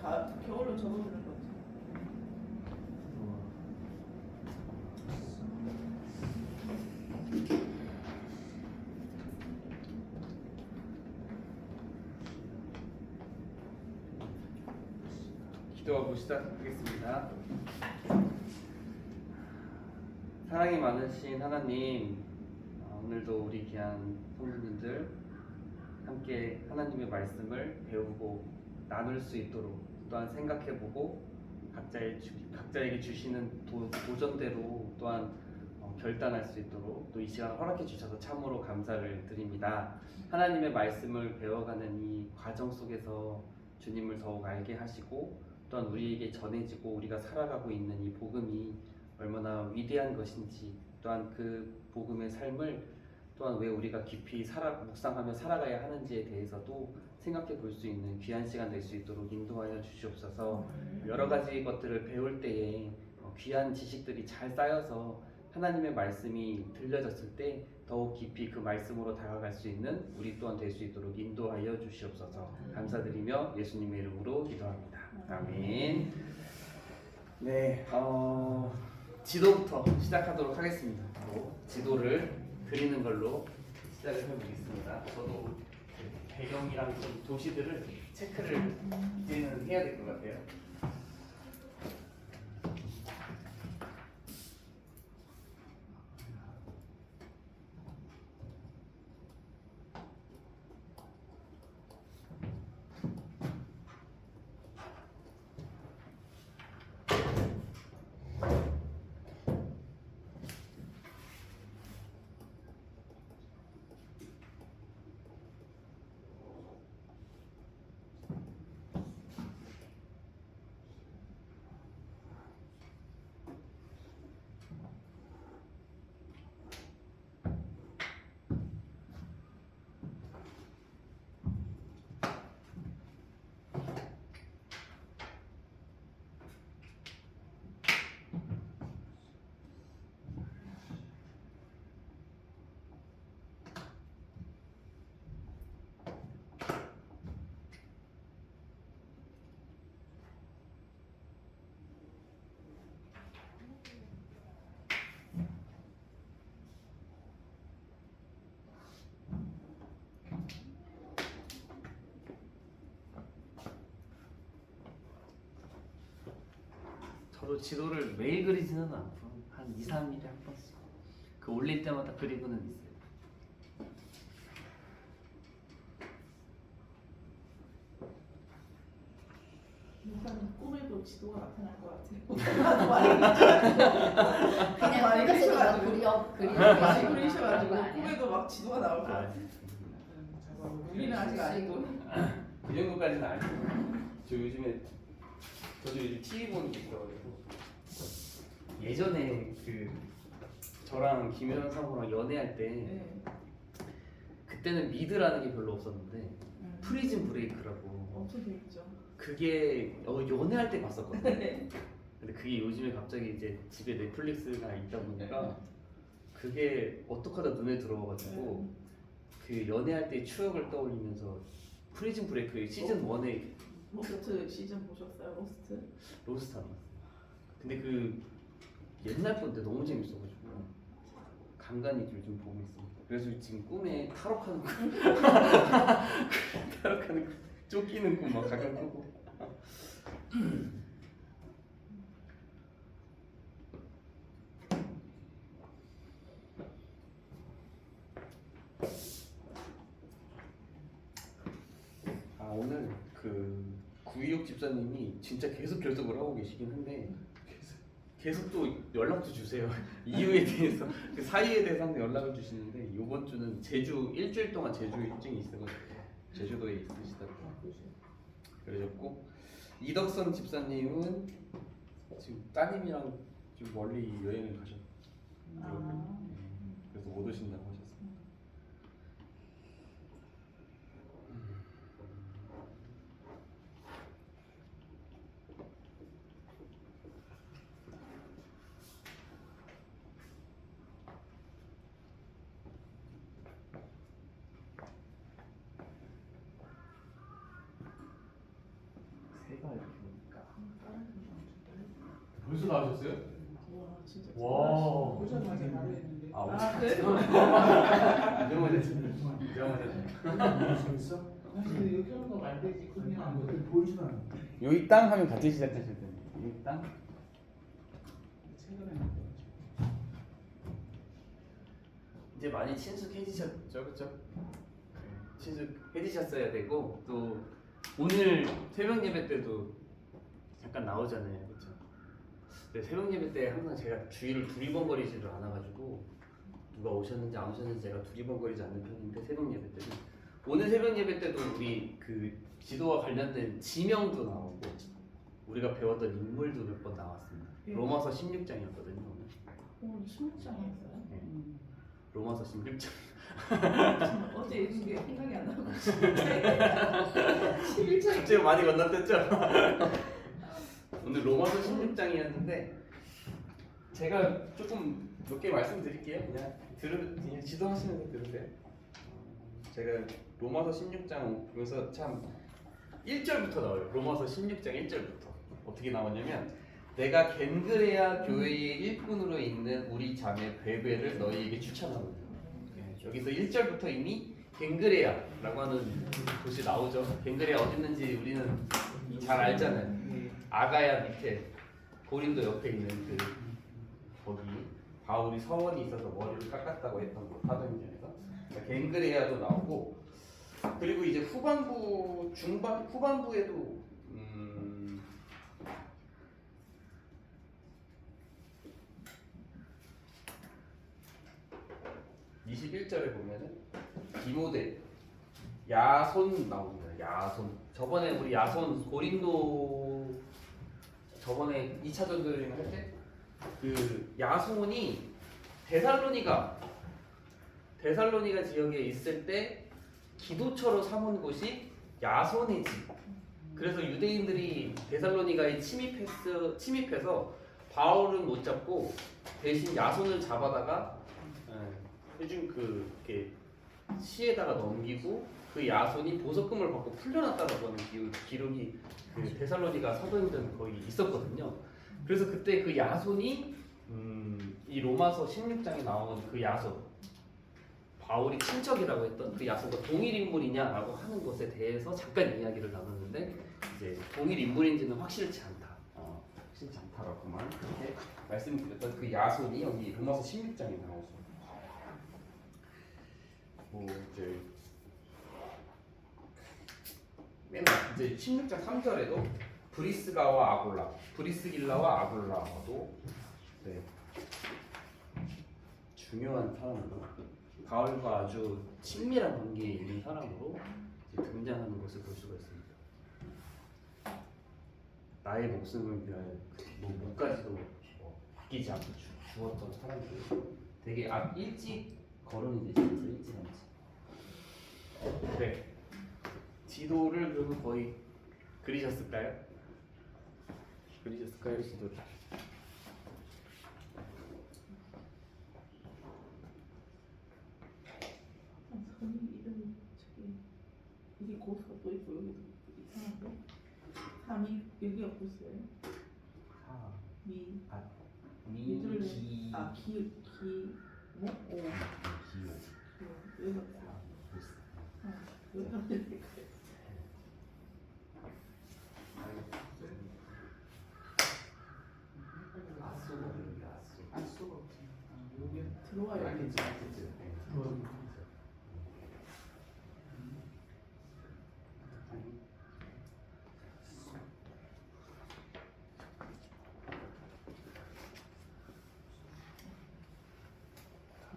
겨울로 접어드는 거지. 기도하고 시작하겠습니다. 사랑이 많으신 하나님, 오늘도 우리 귀한 성도님들 함께 하나님의 말씀을 배우고 나눌 수 있도록 또한 생각해보고 각자에게 주시는 도전대로 또한 결단할 수 있도록 또 이 시간 허락해 주셔서 참으로 감사를 드립니다. 하나님의 말씀을 배워가는 이 과정 속에서 주님을 더욱 알게 하시고 또한 우리에게 전해지고 우리가 살아가고 있는 이 복음이 얼마나 위대한 것인지, 또한 그 복음의 삶을 또한 왜 우리가 깊이 묵상하며 살아가야 하는지에 대해서도 생각해 볼 수 있는 귀한 시간 될 수 있도록 인도하여 주시옵소서. 여러 가지 것들을 배울 때에 귀한 지식들이 잘 쌓여서 하나님의 말씀이 들려졌을 때 더욱 깊이 그 말씀으로 다가갈 수 있는 우리 또한 될 수 있도록 인도하여 주시옵소서. 감사드리며 예수님의 이름으로 기도합니다. 아멘. 네, 지도부터 시작하도록 하겠습니다. 지도를 그리는 걸로 시작을 해보겠습니다. 저도 배경이랑 좀 도시들을 체크를 이제는 해야 될 것 같아요. 저도 지도를 매일 그리지는 않고 한 2, 3일에 한 번씩 그 올릴 때마다 그리고는 있어요. 목사님 꿈에도 지도가 나타날 것 같아요. 그냥 많이 그려서 많이 그리셔가지고 아니야. 꿈에도 막 지도가 나올 것 같아요. 우리는 아직 아니고. 그 정도까지는 아니고 저도 요즘 TV 보는 게 있어가지고 예전에 그 저랑 김효연 사모랑 연애할 때 네. 그때는 미드라는 게 별로 없었는데 프리즌 브레이크라고 엄청 재밌죠. 그게 연애할 때 봤었거든요. 네. 근데 그게 요즘에 갑자기 이제 집에 넷플릭스가 있다 보니까 그게 어떻게 하다 눈에 들어와가지고 그 연애할 때 추억을 떠올리면서 프리즌 브레이크 시즌 1에 로스트 시즌 보셨어요? 로스트 안 봤어요. 근데 그 옛날 건데 너무 재밌어가지고 간간히 요즘 보고 있습니다. 그래서 지금 꿈에 탈옥하는 거 탈옥하는 거 쫓기는 꿈 막 가끔 꾸고 오늘 그 구이옥 집사님이 진짜 계속 결석을 하고 계시긴 한데 계속 또 연락도 주세요. 이유에 대해서 그 사이에 대해서 항상 연락을 주시는데 이번 주는 제주 일주일 동안 제주 일정이 있어가지고 제주도에 있으시다고 그러셨고, 이덕선 집사님은 지금 따님이랑 좀 멀리 여행을 가셨더라고요. 그래서 못 오신다고 하셨습니다. 새가 이렇게 오니까. 벌써 나오셨어요? 와 진짜. 와. 오자마자 바로 했는데. 아, 그래? 이정은 사실 여기 오는 거 말되지 그냥 보이지도 않아. 여기 땅 하면 같이 시작하실 텐데. 여기 땅. 최근에 한 거. 이제 많이 친숙해지셨죠, 그렇죠? 친숙해지셨어야 되고 또 오늘 새벽 예배 때도 잠깐 나오잖아요, 그렇죠? 근데 새벽 예배 때 항상 제가 주위를 두리번거리지를 않아가지고 누가 오셨는지 안 오셨는지 제가 두리번거리지 않는 편인데 새벽 예배 때는 오늘 새벽 예배 때도 우리 그 지도와 관련된 지명도 나오고 우리가 배웠던 인물도 몇 번 나왔습니다. 예. 로마서 16장이었거든요 오늘. 오늘 16장이었어요? 네. 로마서 16장. 어제 읽은 게 생각이 안 나고 11장 갑자기 많이 건너뛰었죠? 오늘 로마서 16장이었는데 제가 조금 몇 개 말씀드릴게요. 그냥 지도하시면서 들으세요. 제가 로마서 16장 보면서 참 1절부터 나와요. 로마서 16장 1절부터 어떻게 나오냐면 내가 겐그레아 교회의 일꾼으로 있는 우리 자매 베베를 너희에게 추천합니다. 여기서 1절부터 이미 겐그레아라고 하는 곳이 나오죠. 겐그레아 어디 있는지 우리는 잘 알잖아요. 아가야 밑에 고린도 옆에 있는 그 거기 바울이 서원이 있어서 머리를 깎았다고 했던 곳 사도행전에서 겐그레아도 나오고 그리고 이제 후반부에도 21절에 보면은 디모데 야손 나옵니다. 야손. 저번에 우리 야손 고린도 저번에 2차 전도여행 할 때 그 야손이 데살로니가 지역에 있을 때 기도처로 삼은 곳이 야손의 집. 그래서 유대인들이 데살로니가에 침입해서 바울은 못 잡고 대신 야손을 잡아다가 해준 이렇게 시에다가 넘기고 그 야손이 보석금을 받고 풀려났다고 하는 기록이 그 데살로니가 사도행전 거의 있었거든요. 그래서 그때 그 야손이 이 로마서 16장에 나온 그 야손 바울이 친척이라고 했던 그 야손과 동일 인물이냐라고 하는 것에 대해서 잠깐 이야기를 나눴는데 이제 동일 인물인지는 확실치 않다라고만 그렇게 말씀드렸던 그 야손이 여기 로마서 16장에 나오죠. 이제 맨날 이제 16장 3절에도 브리스길라와 아굴라도 네. 중요한 사람으로 바울과 아주 친밀한 관계에 있는 사람으로 이제 등장하는 것을 볼 수가 있습니다. 나의 목숨을 위하여 목까지도 아끼지 않고 죽었던 사람들 되게 일찍 거론이 되시면서 일찍 않지. 네. 지도를 그러면 거의 그리셨을까요? 지도를? 선이 이름 저기 여기 고수가 또 있고 여기도 이상한데 3이 여기 없고 있어요. 미들 뭐? 오. 여기 없어. 여기 없는데 그래. 알 수가 없지. 여기 들어와야 되지.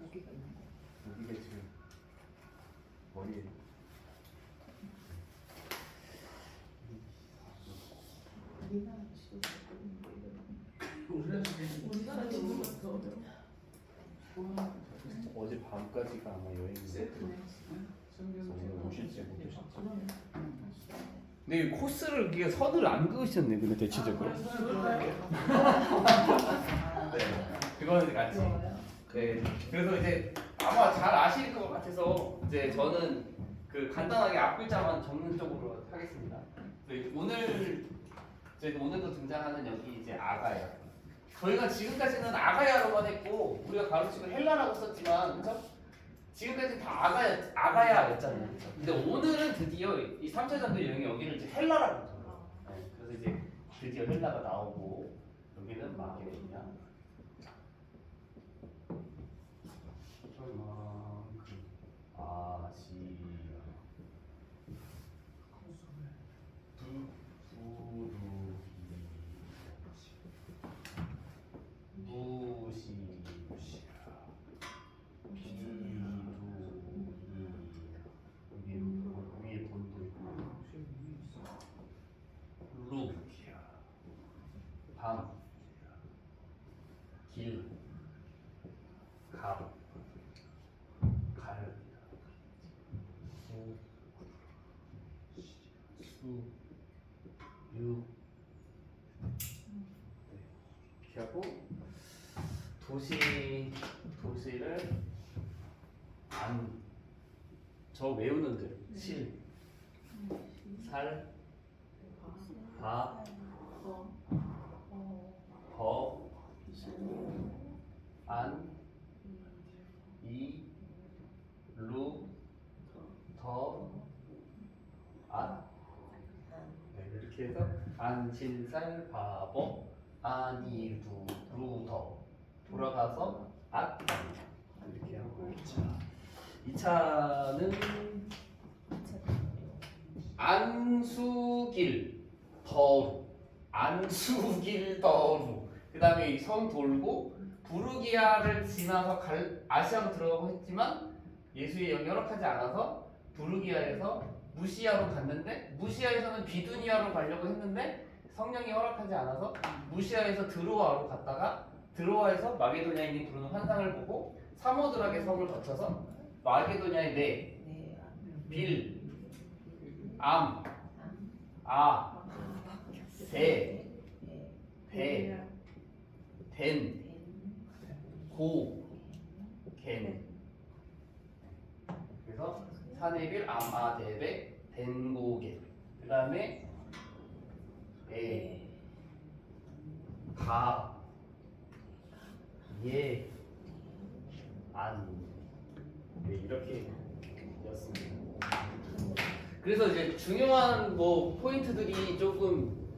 모기가 있는 거. 여기가 지금 머리에 우리나라 지도 우리나라 지도가 더 어려워. 어제 밤까지가 아마 여행인데 오늘 오실지 못오실지. 근데 코스를 이게 선을 안 그으셨네 근데 대체적으로. 그거는 같이. 네. 그래서 이제 아마 잘 아실 것 같아서 이제 저는 그 간단하게 앞글자만 적는 쪽으로 하겠습니다. 오늘 이제 오늘도 등장하는 여기 이제 아가야. 저희가 지금까지는 아가야로만 했고 우리가 가로치고 헬라라고 썼지만 그렇죠? 지금까지 다 아가야였잖아요. 그쵸? 근데 오늘은 드디어 이 3차 전도 여행이 여기를 이제 헬라라고 해요. 네, 그래서 이제 드디어 헬라가 나오고 여기는 마게도냐. 아시아 위에 본도 있고 루, 밤, 길, 갑, 가르, 수, 유, 이렇게 하고 도시를 저 외우는 들 실, 살, 바, 버, 안, 이, 루, 더, 안. 네, 이렇게 해서 안신살 바버 안이루 루더 돌아가서 앗 이렇게 하고 2차는 안수길 더루 안수길 더루 그 다음에 성 돌고 부르기아를 지나서 아시아로 들어가고 했지만 예수의 영이 허락하지 않아서 부르기아에서 무시아로 갔는데 무시아에서는 비두니아로 가려고 했는데 성령이 허락하지 않아서 무시아에서 드로아로 갔다가 드로아에서 마게도냐인이 부르는 환상을 보고 사모드락의 성을 거쳐서 마게도냐의 빌, 암, 아, 세, 배, 덴, 고, 겐. 그래서 사네빌, 암, 아, 데베, 덴고겐. 그 다음에 에, 가, 예, 안. 네, 이렇게 였습니다. 그래서 이제 중요한 포인트들이 조금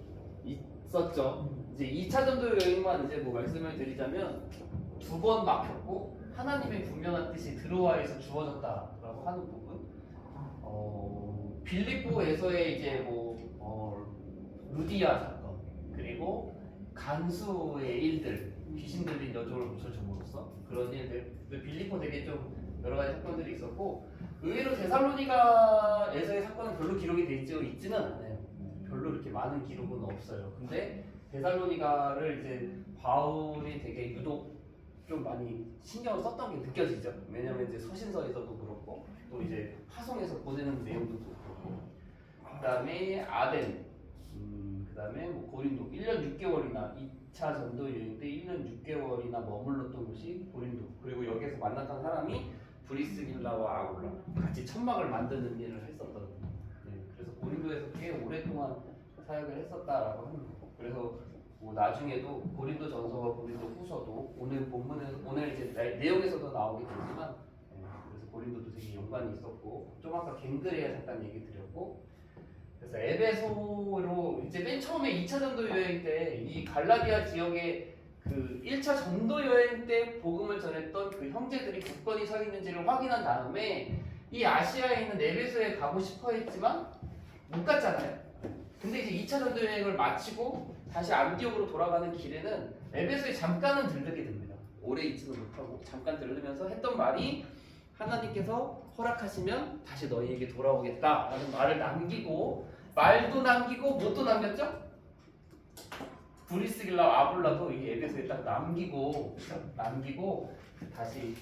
있었죠. 이제 2차 전도 여행만 이제 말씀을 드리자면 2번 막혔고 하나님의 분명한 뜻이 드로아에서 주어졌다라고 하는 부분. 빌립보에서의 이제 루디아 사건 그리고 간수의 일들 귀신 들린 여종을 고쳐줌으로써 그런 일들. 빌립보 되게 좀 여러 가지 사건들이 있었고 의외로 데살로니가에서의 사건은 별로 기록이 있지는 않아요. 별로 이렇게 많은 기록은 없어요. 근데 데살로니가를 이제 바울이 되게 유독 좀 많이 신경을 썼던 게 느껴지죠. 왜냐면 이제 서신서에서도 그렇고 또 이제 파송에서 보내는 내용도 그렇고 그다음에 아덴, 그다음에 고린도 1년 6개월이나 2차 전도 여행 때 1년 6개월이나 머물렀던 곳이 고린도. 그리고 여기에서 만났던 사람이 브리스길라와 아굴라 같이 천막을 만드는 일을 했었던. 네, 그래서 고린도에서 꽤 오랫동안 사역을 했었다라고 하는 거고. 그래서 나중에도 고린도전서와 고린도후서도 오늘 본문에서 오늘 이제 내용에서도 나오게 되지만 그래서 고린도도 되게 연관이 있었고 좀 아까 갱그레아 잠깐 얘기 드렸고 그래서 에베소로 이제 맨 처음에 2차 전도 여행 때 이 갈라디아 지역에 그 1차 전도 여행 때 복음을 전했던 그 형제들이 굳건히 서 있는지를 확인한 다음에 이 아시아에 있는 에베소에 가고 싶어 했지만 못 갔잖아요. 근데 이제 2차 전도 여행을 마치고 다시 안디옥으로 돌아가는 길에는 에베소에 잠깐은 들르게 됩니다. 오래 있지는 못하고 잠깐 들르면서 했던 말이 하나님께서 허락하시면 다시 너희에게 돌아오겠다라는 말을 남기고 말도 남기고 뭣도 남겼죠? 브리스길라 아블라도 이 에베소에 딱 남기고 다시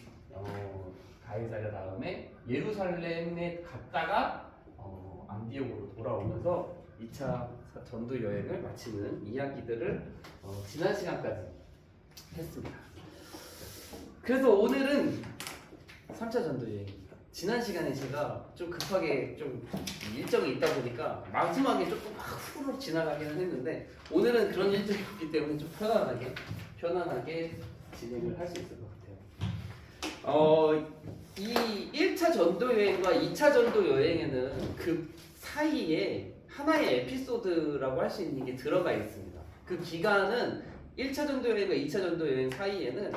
가이사랴 다음에 예루살렘에 갔다가 안디옥으로 돌아오면서 2차 전도 여행을 마치는 이야기들을 지난 시간까지 했습니다. 그래서 오늘은 3차 전도 여행입니다. 지난 시간에 제가 좀 급하게 좀 일정이 있다 보니까 마지막에 조금 막 후루룩 지나가기는 했는데 오늘은 그런 일정이 없기 때문에 좀 편안하게 진행을 할 수 있을 것 같아요. 이 1차 전도 여행과 2차 전도 여행에는 그 사이에 하나의 에피소드라고 할 수 있는 게 들어가 있습니다. 그 기간은 1차 전도 여행과 2차 전도 여행 사이에는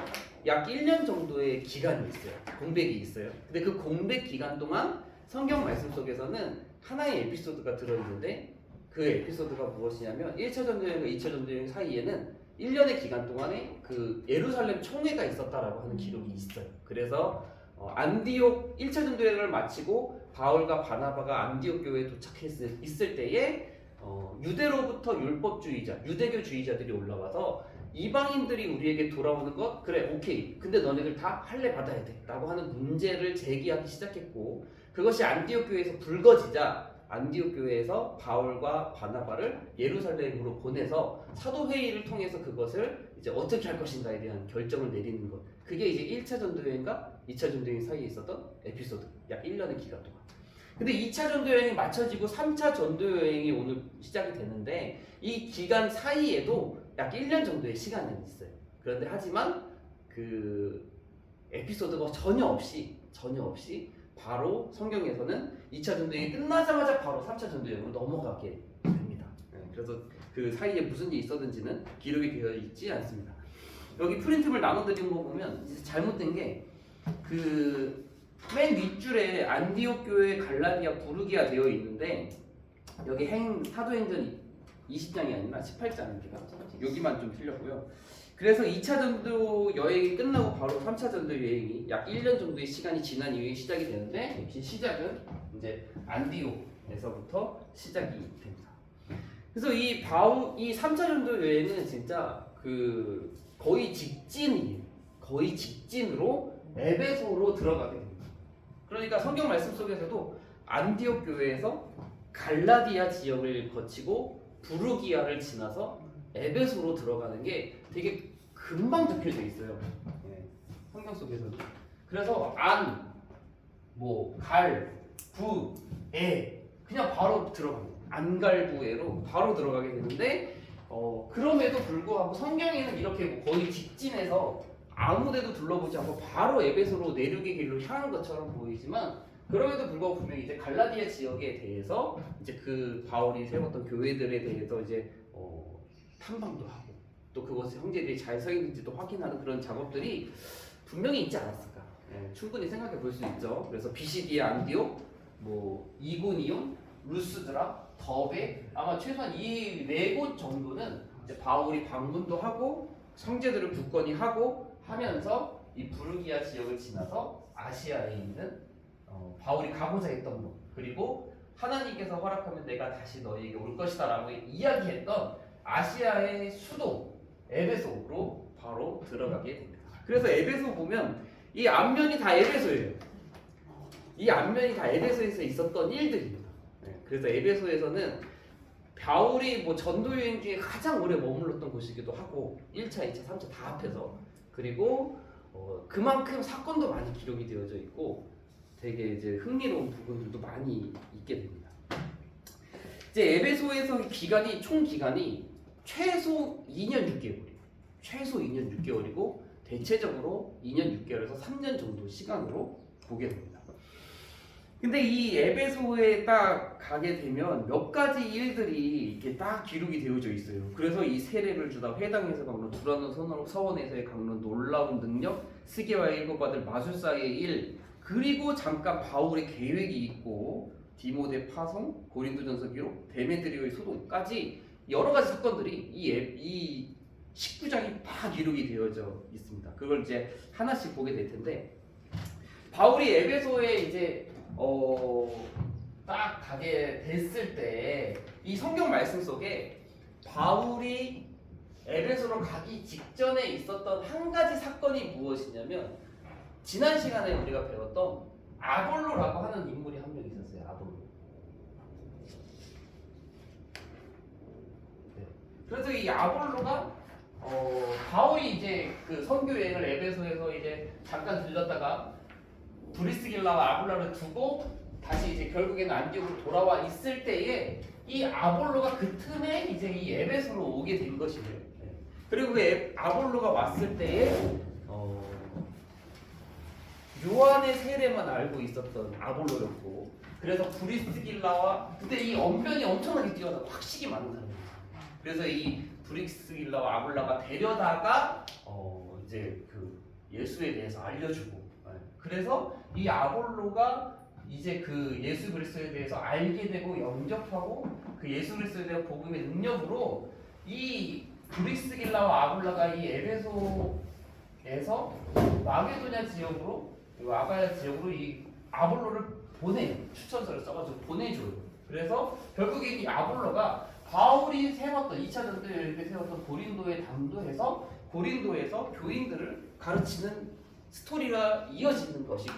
약 1년 정도의 기간이 있어요. 공백이 있어요. 근데 그 공백 기간 동안 성경 말씀 속에서는 하나의 에피소드가 들어있는데 그 에피소드가 무엇이냐면 1차 전도 여행과 2차 전도 여행 사이에는 1년의 기간 동안에 그 예루살렘 총회가 있었다라고 하는 기록이 있어요. 그래서 안디옥 1차 전도 여행을 마치고 바울과 바나바가 안디옥 교회에 도착했을 때에 유대로부터 율법주의자, 유대교주의자들이 올라와서 이방인들이 우리에게 돌아오는 것 그래 오케이 근데 너네들 다 할례 받아야 돼 라고 하는 문제를 제기하기 시작했고 그것이 안디옥 교회에서 불거지자 안디옥 교회에서 바울과 바나바를 예루살렘으로 보내서 사도회의를 통해서 그것을 이제 어떻게 할 것인가에 대한 결정을 내리는 것 그게 이제 1차 전도 여행과 2차 전도 여행 사이에 있었던 에피소드 약 1년의 기간 동안 근데 2차 전도 여행이 마쳐지고 3차 전도 여행이 오늘 시작이 되는데 이 기간 사이에도 약 1년 정도의 시간은 있어요. 그런데 하지만 그 에피소드가 전혀 없이 바로 성경에서는 2차 전도 여행이 끝나자마자 바로 3차 전도 여행으로 넘어가게 됩니다. 그래서 그 사이에 무슨 일이 있었는지는 기록이 되어 있지 않습니다. 여기 프린트를 나눠드린 거 보면 이제 잘못된 게 그 맨 윗줄에 안디옥 교회 갈라디아 부르기아 되어 있는데 여기 사도행전 20장이 아니라 18장입니다. 여기만 좀 틀렸고요. 그래서 2차 전도 여행이 끝나고 바로 3차 전도 여행이 약 1년 정도의 시간이 지난 이후에 시작이 되는데 역시 시작은 이제 안디옥에서부터 시작이 됩니다. 그래서 이 3차 전도 여행은 진짜 그 거의 직진으로 에베소로 들어가게 됩니다. 그러니까 성경 말씀 속에서도 안디옥 교회에서 갈라디아 지역을 거치고 부르기아를 지나서 에베소로 들어가는 게 되게 금방 적혀져 있어요. 성경 속에서도. 그래서 부, 에 그냥 바로 들어갑니다. 안갈부에로 바로 들어가게 되는데 그럼에도 불구하고 성경에는 이렇게 거의 직진해서 아무데도 둘러보지 않고 바로 에베소로 내륙의 길로 향한 것처럼 보이지만 그럼에도 불구하고 분명히 이제 갈라디아 지역에 대해서 이제 그 바울이 세웠던 교회들에 대해서 이제 탐방도 하고 또 그것을 형제들이 잘 서 있는지도 확인하는 그런 작업들이 분명히 있지 않았을까? 충분히 생각해 볼 수 있죠. 그래서 비시디아 안디옥, 이고니온, 루스드라, 더베 아마 최소한 이 4곳 정도는 이제 바울이 방문도 하고 형제들을 굳건히 하고 하면서 이 부르기아 지역을 지나서 아시아에 있는 바울이 가고자 했던 곳 그리고 하나님께서 허락하면 내가 다시 너희에게 올 것이다 라고 이야기했던 아시아의 수도 에베소로 바로 들어가게 됩니다. 그래서 에베소 보면 이 앞면이 다 에베소예요. 이 앞면이 다 에베소에서 있었던 일들입니다. 그래서 에베소에서는 바울이 전도 여행 중에 가장 오래 머물렀던 곳이기도 하고 1차, 2차, 3차 다 합해서 그리고 그만큼 사건도 많이 기록이 되어져 있고 되게 이제 흥미로운 부분들도 많이 있게 됩니다. 이제 에베소에서 총 기간이 최소 2년 6개월이에요. 최소 2년 6개월이고 대체적으로 2년 6개월에서 3년 정도 시간으로 보게 됩니다. 근데 이 에베소에 딱 가게 되면 몇 가지 일들이 이렇게 딱 기록이 되어져 있어요. 그래서 이 세례를 주다 회당에서 강론, 두라노 서원에서의 강론, 놀라운 능력, 스게와 읽어받을 마술사의 일, 그리고 잠깐 바울의 계획이 있고 디모데 파송, 고린도전서 기록, 데메드리오의 소동까지 여러 가지 사건들이 이 19장이 다 기록이 되어져 있습니다. 그걸 이제 하나씩 보게 될 텐데 바울이 에베소에 이제 딱 가게 됐을 때 이 성경 말씀 속에 바울이 에베소로 가기 직전에 있었던 한 가지 사건이 무엇이냐면 지난 시간에 우리가 배웠던 아볼로라고 하는 인물이 한 명 있었어요. 아볼로. 네. 그래서 이 아볼로가 바울이 이제 그 선교 여행을 에베소에서 이제 잠깐 들렸다가 브리스길라와 아볼로를 두고 다시 이제 결국에는 안디옥으로 돌아와 있을 때에 이 아볼로가 그 틈에 이제 이 에베소로 오게 된 것이에요. 그리고 그 아볼로가 왔을 때에 요한의 세례만 알고 있었던 아볼로였고, 그래서 브리스길라와 그때 이 언변이 엄청나게 뛰어나고 학식이 많은 사람이에요. 그래서 이 브리스길라와 아볼로가 데려다가 이제 그 예수에 대해서 알려주고, 그래서 이 아볼로가 이제 그 예수 그리스도에 대해서 알게 되고 영접하고 그 예수 그리스도에 대한 복음의 능력으로 이 브리스길라와 아볼로가 이 에베소에서 마게도냐 지역으로, 아가야 지역으로 이 아볼로를 추천서를 써가지고 보내줘요. 그래서 결국에 이 아볼로가 바울이 세웠던 2차 전도에 이렇게 세웠던 고린도에 당도해서 고린도에서 교인들을 가르치는 스토리가 이어지는 것이고,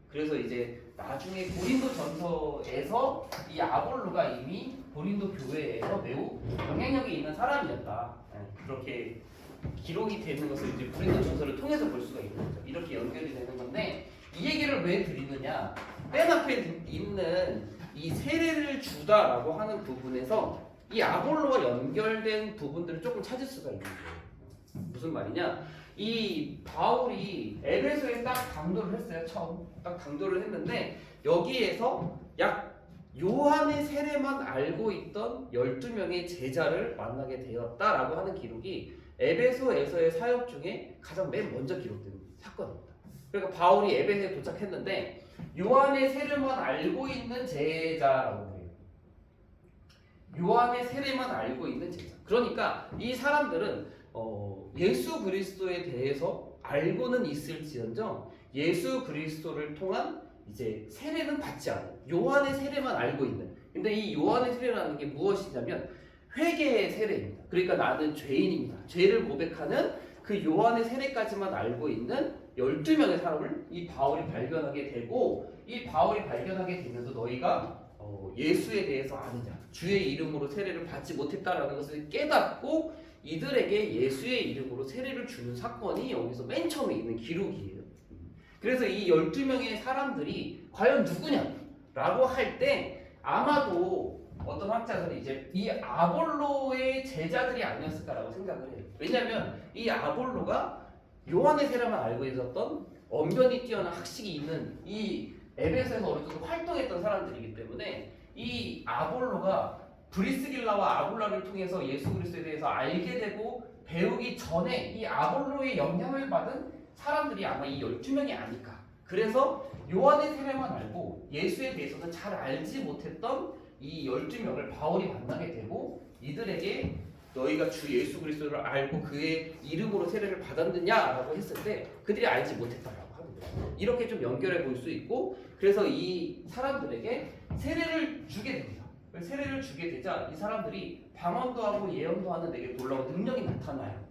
그래서 이제 나중에 고린도 전서에서 이 아볼로가 이미 고린도 교회에서 매우 영향력이 있는 사람이었다, 그렇게 기록이 되는 것을 이제 고린도 전서를 통해서 볼 수가 있는 거죠. 이렇게 연결이 되는 건데, 이 얘기를 왜 드리느냐, 맨 앞에 있는 이 세례를 주다라고 하는 부분에서 이 아볼로와 연결된 부분들을 조금 찾을 수가 있는 거예요. 무슨 말이냐, 이 바울이 에베소에 딱 강도를 했어요. 처음 딱 강도를 했는데, 여기에서 약 요한의 세례만 알고 있던 12명의 제자를 만나게 되었다라고 하는 기록이 에베소에서의 사역 중에 가장 맨 먼저 기록된 사건입니다. 그러니까 바울이 에베소에 도착했는데 요한의 세례만 알고 있는 제자라고 해요. 요한의 세례만 알고 있는 제자. 그러니까 이 사람들은 예수 그리스도에 대해서 알고는 있을지언정 예수 그리스도를 통한 이제 세례는 받지 않아요. 요한의 세례만 알고 있는. 근데 이 요한의 세례라는 게 무엇이냐면 회개의 세례입니다. 그러니까 나는 죄인입니다. 죄를 고백하는 그 요한의 세례까지만 알고 있는 12명의 사람을 이 바울이 발견하게 되고, 이 바울이 발견하게 되면서 너희가 예수에 대해서 아느냐, 주의 이름으로 세례를 받지 못했다라는 것을 깨닫고 이들에게 예수의 이름으로 세례를 주는 사건이 여기서 맨 처음에 있는 기록이에요. 그래서 이 12명의 사람들이 과연 누구냐라고 할 때 아마도 어떤 학자들은 이제 이 아볼로의 제자들이 아니었을까라고 생각을 해요. 왜냐하면 이 아볼로가 요한의 세례만 알고 있었던 언변이 뛰어난 학식이 있는 이 에베소에서 어느 정도 활동했던 사람들이기 때문에 이 아볼로가 브리스길라와 아굴라를 통해서 예수 그리스도에 대해서 알게 되고 배우기 전에 이 아볼로의 영향을 받은 사람들이 아마 이 12명이 아닐까. 그래서 요한의 세례만 알고 예수에 대해서는 잘 알지 못했던 이 12명을 바울이 만나게 되고 이들에게 너희가 주 예수 그리스도를 알고 그의 이름으로 세례를 받았느냐라고 했을 때 그들이 알지 못했다라고 하는 거예요. 이렇게 좀 연결해 볼 수 있고, 그래서 이 사람들에게 세례를 주게 됩니다. 세례를 주게 되자 이 사람들이 방언도 하고 예언도 하는 되게 놀라운 능력이 나타나요.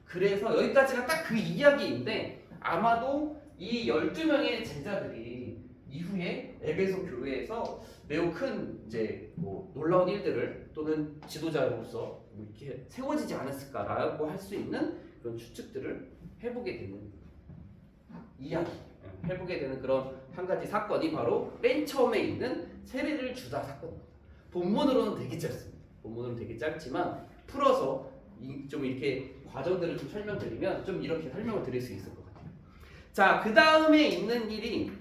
그래서 여기까지가 딱 그 이야기인데, 아마도 이 12명의 제자들이 이후에 에베소 교회에서 매우 큰 이제 놀라운 일들을 또는 지도자로서 이렇게 세워지지 않았을까라고 할 수 있는 그런 추측들을 해보게 되는 이야기, 해보게 되는 그런 한 가지 사건이 바로 맨 처음에 있는 세례를 주다 사건입니다. 본문으로는 되게 짧습니다. 본문으로는 되게 짧지만 풀어서 좀 이렇게 과정들을 좀 설명드리면 좀 이렇게 설명을 드릴 수 있을 것 같아요. 자, 그 다음에 있는 일이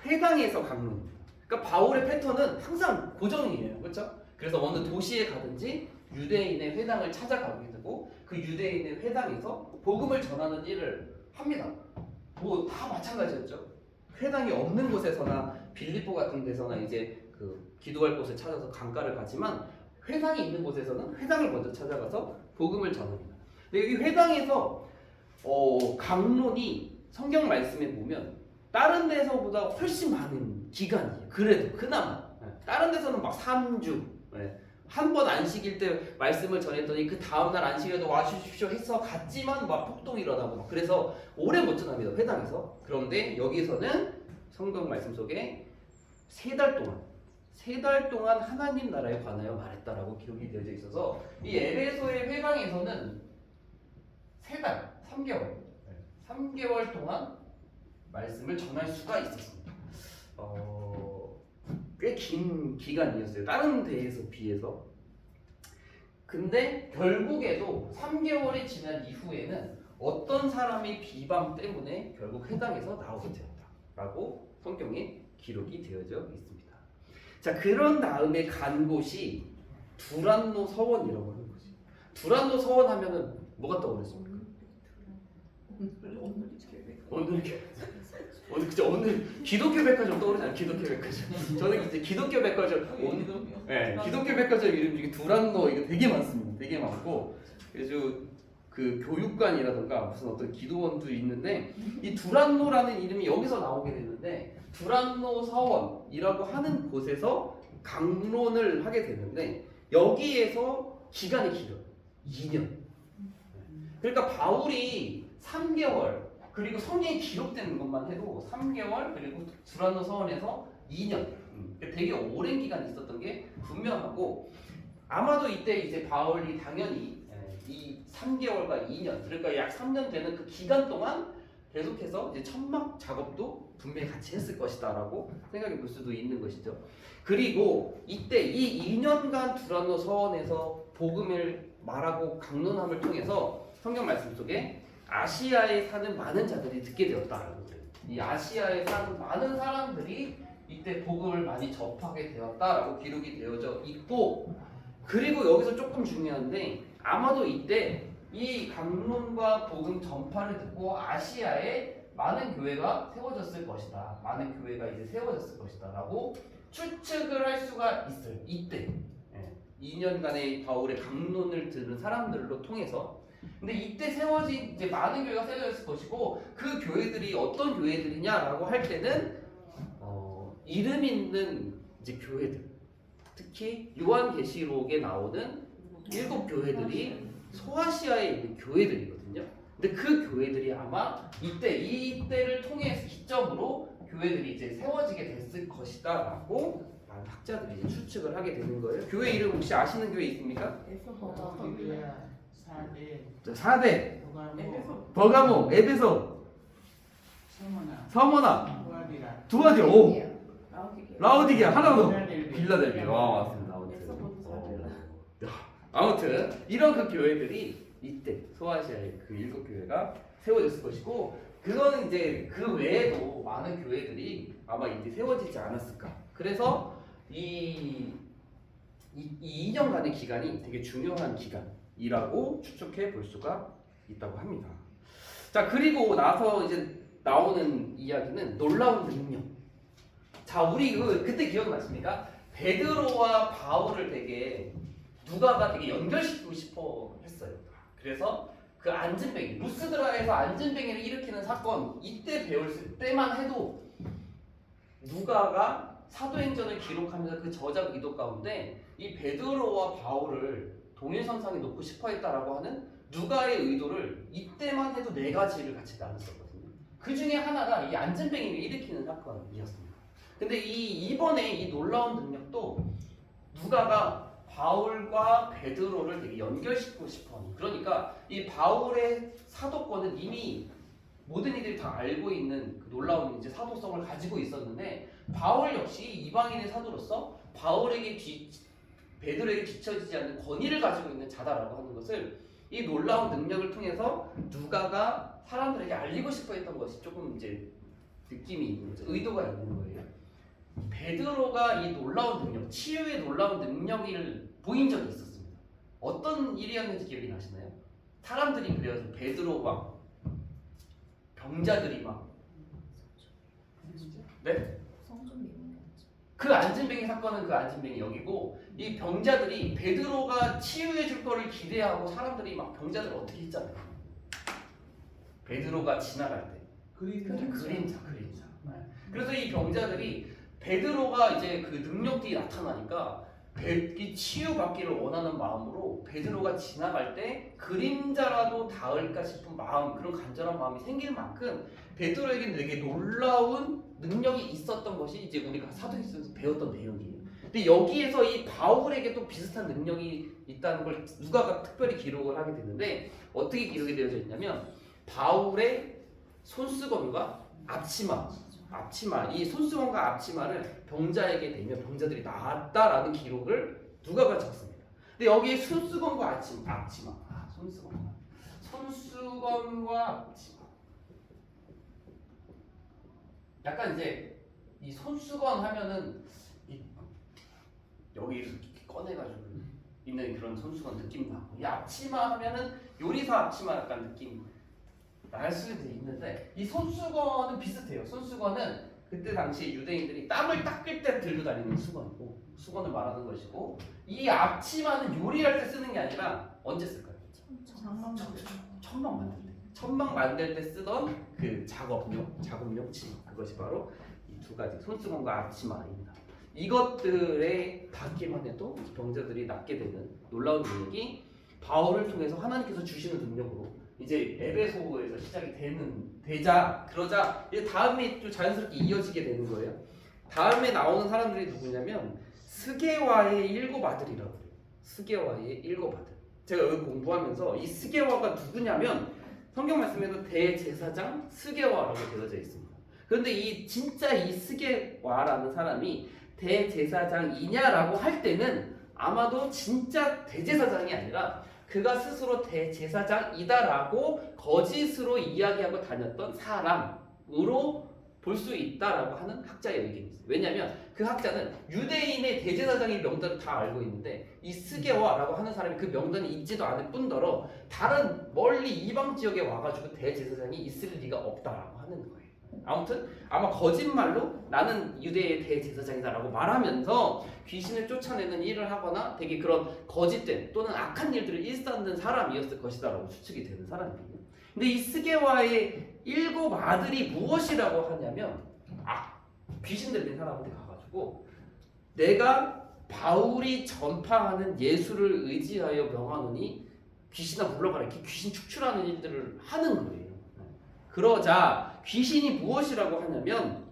회당에서 강론. 그러니까 바울의 패턴은 항상 고정이에요, 그렇죠? 그래서 어느 도시에 가든지 유대인의 회당을 찾아가게 되고 그 유대인의 회당에서 복음을 전하는 일을 합니다. 뭐 다 마찬가지였죠. 회당이 없는 곳에서나 빌립보 같은 데서나 이제 그 기도할 곳을 찾아서 강가를 가지만, 회당이 있는 곳에서는 회당을 먼저 찾아가서 복음을 전합니다. 근데 이 회당에서 강론이 성경 말씀에 보면 다른 데서보다 훨씬 많은 기간이에요. 그래도 그나마 다른 데서는 막 3주 한 번 안식일 때 말씀을 전했더니 그 다음날 안식일에도 와주십시오 해서 갔지만 막 폭동이 일어나고 막 그래서 오래 못 전합니다, 회당에서. 그런데 여기서는 성경 말씀 속에 3달 동안 하나님 나라에 관하여 말했다라고 기록이 되어져 있어서 이 에베소의 회당에서는 3달, 3개월 동안 말씀을 전할 수가 있었습니다. 꽤 긴 기간이었어요. 다른 데에서 비해서. 근데 결국에도 3개월이 지난 이후에는 어떤 사람이 비방 때문에 결국 회당에서 나오게 되었다라고 성경에 기록이 되어져 있습니다. 자, 그런 다음에 간 곳이 두란노 서원이라고 하는 거지. 두란노 서원 하면은 뭐가 떠오르십니까? 오늘 기독교 백화점 떠오르잖아요. 기독교 백화점. 저는 이제 기독교 백화점 기독교 백화점 이름 중에 두란노 이거 되게 많습니다. 되게 많고 그래서 그 교육관이라든가 무슨 어떤 기도원도 있는데 이 두란노라는 이름이 여기서 나오게 되는데 두란노 서원이라고 하는 곳에서 강론을 하게 되는데 여기에서 기간이 길어요. 2년. 그러니까 바울이 3개월 그리고 성경에 기록되는 것만 해도 3개월 그리고 두란노 서원에서 2년 되게 오랜 기간 있었던 게 분명하고 아마도 이때 이제 바울이 당연히 이 3개월과 2년 그러니까 약 3년 되는 그 기간 동안 계속해서 이제 천막 작업도 분명히 같이 했을 것이다라고 생각해 볼 수도 있는 것이죠. 그리고 이때 이 2년간 두란노 서원에서 복음을 말하고 강론함을 통해서 성경 말씀 속에 아시아에 사는 많은 자들이 듣게 되었다라고 그래요. 이 아시아에 사는 많은 사람들이 이때 복음을 많이 접하게 되었다라고 기록이 되어져 있고 그리고 여기서 조금 중요한데 아마도 이때 이 강론과 복음 전파를 듣고 아시아에 많은 교회가 세워졌을 것이다. 많은 교회가 이제 세워졌을 것이다라고 추측을 할 수가 있어요. 이때 2년간의 바울의 강론을 들은 사람들로 통해서 근데 이때 세워진 이제 많은 교회가 세워졌을 것이고 그 교회들이 어떤 교회들이냐라고 할 때는 이름 있는 이제 교회들 특히 요한계시록에 나오는 7교회들이 소아시아에 있는 교회들이거든요. 근데 그 교회들이 아마 이때를 통해 기점으로 교회들이 이제 세워지게 됐을 것이다라고 많은 학자들이 이제 추측을 하게 되는 거예요. 교회 이름 혹시 아시는 교회 있습니까? 사대, 버가모, 에베소, 서머나, 두아디라, 라오디게아, 하나 더, 빌라델비아. 맞습니다. 아무튼 이런 그 교회들이 이때 소아시아의 그 7교회가 세워졌을 것이고 그거는 이제 그 외에도 많은 교회들이 아마 이때 세워지지 않았을까. 그래서 이 2년간의 기간이 되게 중요한 기간이라고 추측해 볼 수가 있다고 합니다. 자, 그리고 나서 이제 나오는 이야기는 놀라운 능력. 자, 우리 그때 기억나십니까? 베드로와 바울을 되게 누가가 되게 연결시키고 싶어 했어요. 그래서 그 안진뱅이, 루스드라에서 안진뱅이를 일으키는 사건 이때 배웠을 때만 해도 누가가 사도행전을 기록하면서 그 저작 의도 가운데 이 베드로와 바울을 동일선상에 놓고 싶어 했다라고 하는 누가의 의도를 이때만 해도 4가지를 같이 나눴었거든요. 그 중에 하나가 이 안진뱅이를 일으키는 사건이었습니다. 근데 이번에 이 놀라운 능력도 누가가 바울과 베드로를 되게 연결시키고 싶어 하는, 그러니까 이 바울의 사도권은 이미 모든 이들이 다 알고 있는 그 놀라운 이제 사도성을 가지고 있었는데 바울 역시 이방인의 사도로서 베드로에게 뒤처지지 않는 권위를 가지고 있는 자다라고 하는 것을 이 놀라운 능력을 통해서 누가가 사람들에게 알리고 싶어 했던 것이 조금 이제 느낌이 있는 거죠. 의도가 있는 거예요. 베드로가 이 놀라운 능력, 치유의 놀라운 능력을 보인 적이 있었습니다. 어떤 일이었는지 기억이 나시나요? 사람들이 그래서 베드로가 병자들이 막 네? 그 안진뱅이 사건은 그 안진뱅이 여기고 이 병자들이 베드로가 치유해 줄 거를 기대하고 사람들이 막 병자들 어떻게 했잖아요. 베드로가 지나갈 때 그림자. 그래서 이 병자들이 베드로가 이제 그 능력들이 나타나니까 이 치유받기를 원하는 마음으로 베드로가 지나갈 때 그림자라도 닿을까 싶은 마음, 그런 간절한 마음이 생길 만큼 베드로에게는 되게 놀라운 능력이 있었던 것이 이제 우리가 사도행전에서 배웠던 내용이에요. 근데 여기에서 이 바울에게도 비슷한 능력이 있다는 걸 누가가 특별히 기록을 하게 되는데 어떻게 기록이 되어져 있냐면 바울의 손수건과 앞치마 이 손수건과 앞치마를 병자에게 대며 병자들이 나았다라는 기록을 누가가 적습니다. 근데 여기에 손수건과 앞치마 손수건과 앞치마 약간 이제 이 손수건 하면은 여기 이렇게 꺼내가지고 있는 그런 손수건 느낌 나고 이 앞치마 하면은 요리사 앞치마 약간 느낌 날 수도 있는데 이 손수건은 비슷해요. 손수건은 그때 당시 유대인들이 땀을 닦을 때 들고 다니는 수건을 말하는 것이고 이 앞치마는 요리할 때 쓰는 게 아니라 언제 쓸까요? 천막 만들 때 쓰던 그 작업용 치마 그것이 바로 이 두 가지 손수건과 앞치마입니다. 이것들에 닿기만 해도 병자들이 낫게 되는 놀라운 능력이 바울을 통해서 하나님께서 주시는 능력으로 이제 에베소에서 시작이 그러자 이제 다음에 또 자연스럽게 이어지게 되는 거예요. 다음에 나오는 사람들이 누구냐면 스게와의 7 아들이라고 해요. 스게와의 7 아들. 제가 여기 공부하면서 이 스게와가 누구냐면 성경 말씀에도 대제사장 스게와라고 되어져 있습니다. 그런데 이 스게와라는 사람이 대제사장이냐라고 할 때는 아마도 진짜 대제사장이 아니라 그가 스스로 대제사장이다라고 거짓으로 이야기하고 다녔던 사람으로 볼 수 있다라고 하는 학자의 의견이 있어요. 왜냐하면 그 학자는 유대인의 대제사장의 명단을 다 알고 있는데 이 스게와라고 하는 사람이 그 명단이 있지도 않을 뿐더러 다른 멀리 이방 지역에 와가지고 대제사장이 있을 리가 없다라고 하는 거예요. 아무튼 아마 거짓말로 나는 유대의 대제사장이다라고 말하면서 귀신을 쫓아내는 일을 하거나 되게 그런 거짓된 또는 악한 일들을 일삼는 사람이었을 것이다라고 추측이 되는 사람이에요. 근데 이 스게와의 7 아들이 무엇이라고 하냐면 귀신 들린 사람한테 가가지고 내가 바울이 전파하는 예수를 의지하여 명하노니 귀신아 물러가라 이렇게 귀신 축출하는 일들을 하는 거예요. 그러자 귀신이 무엇이라고 하냐면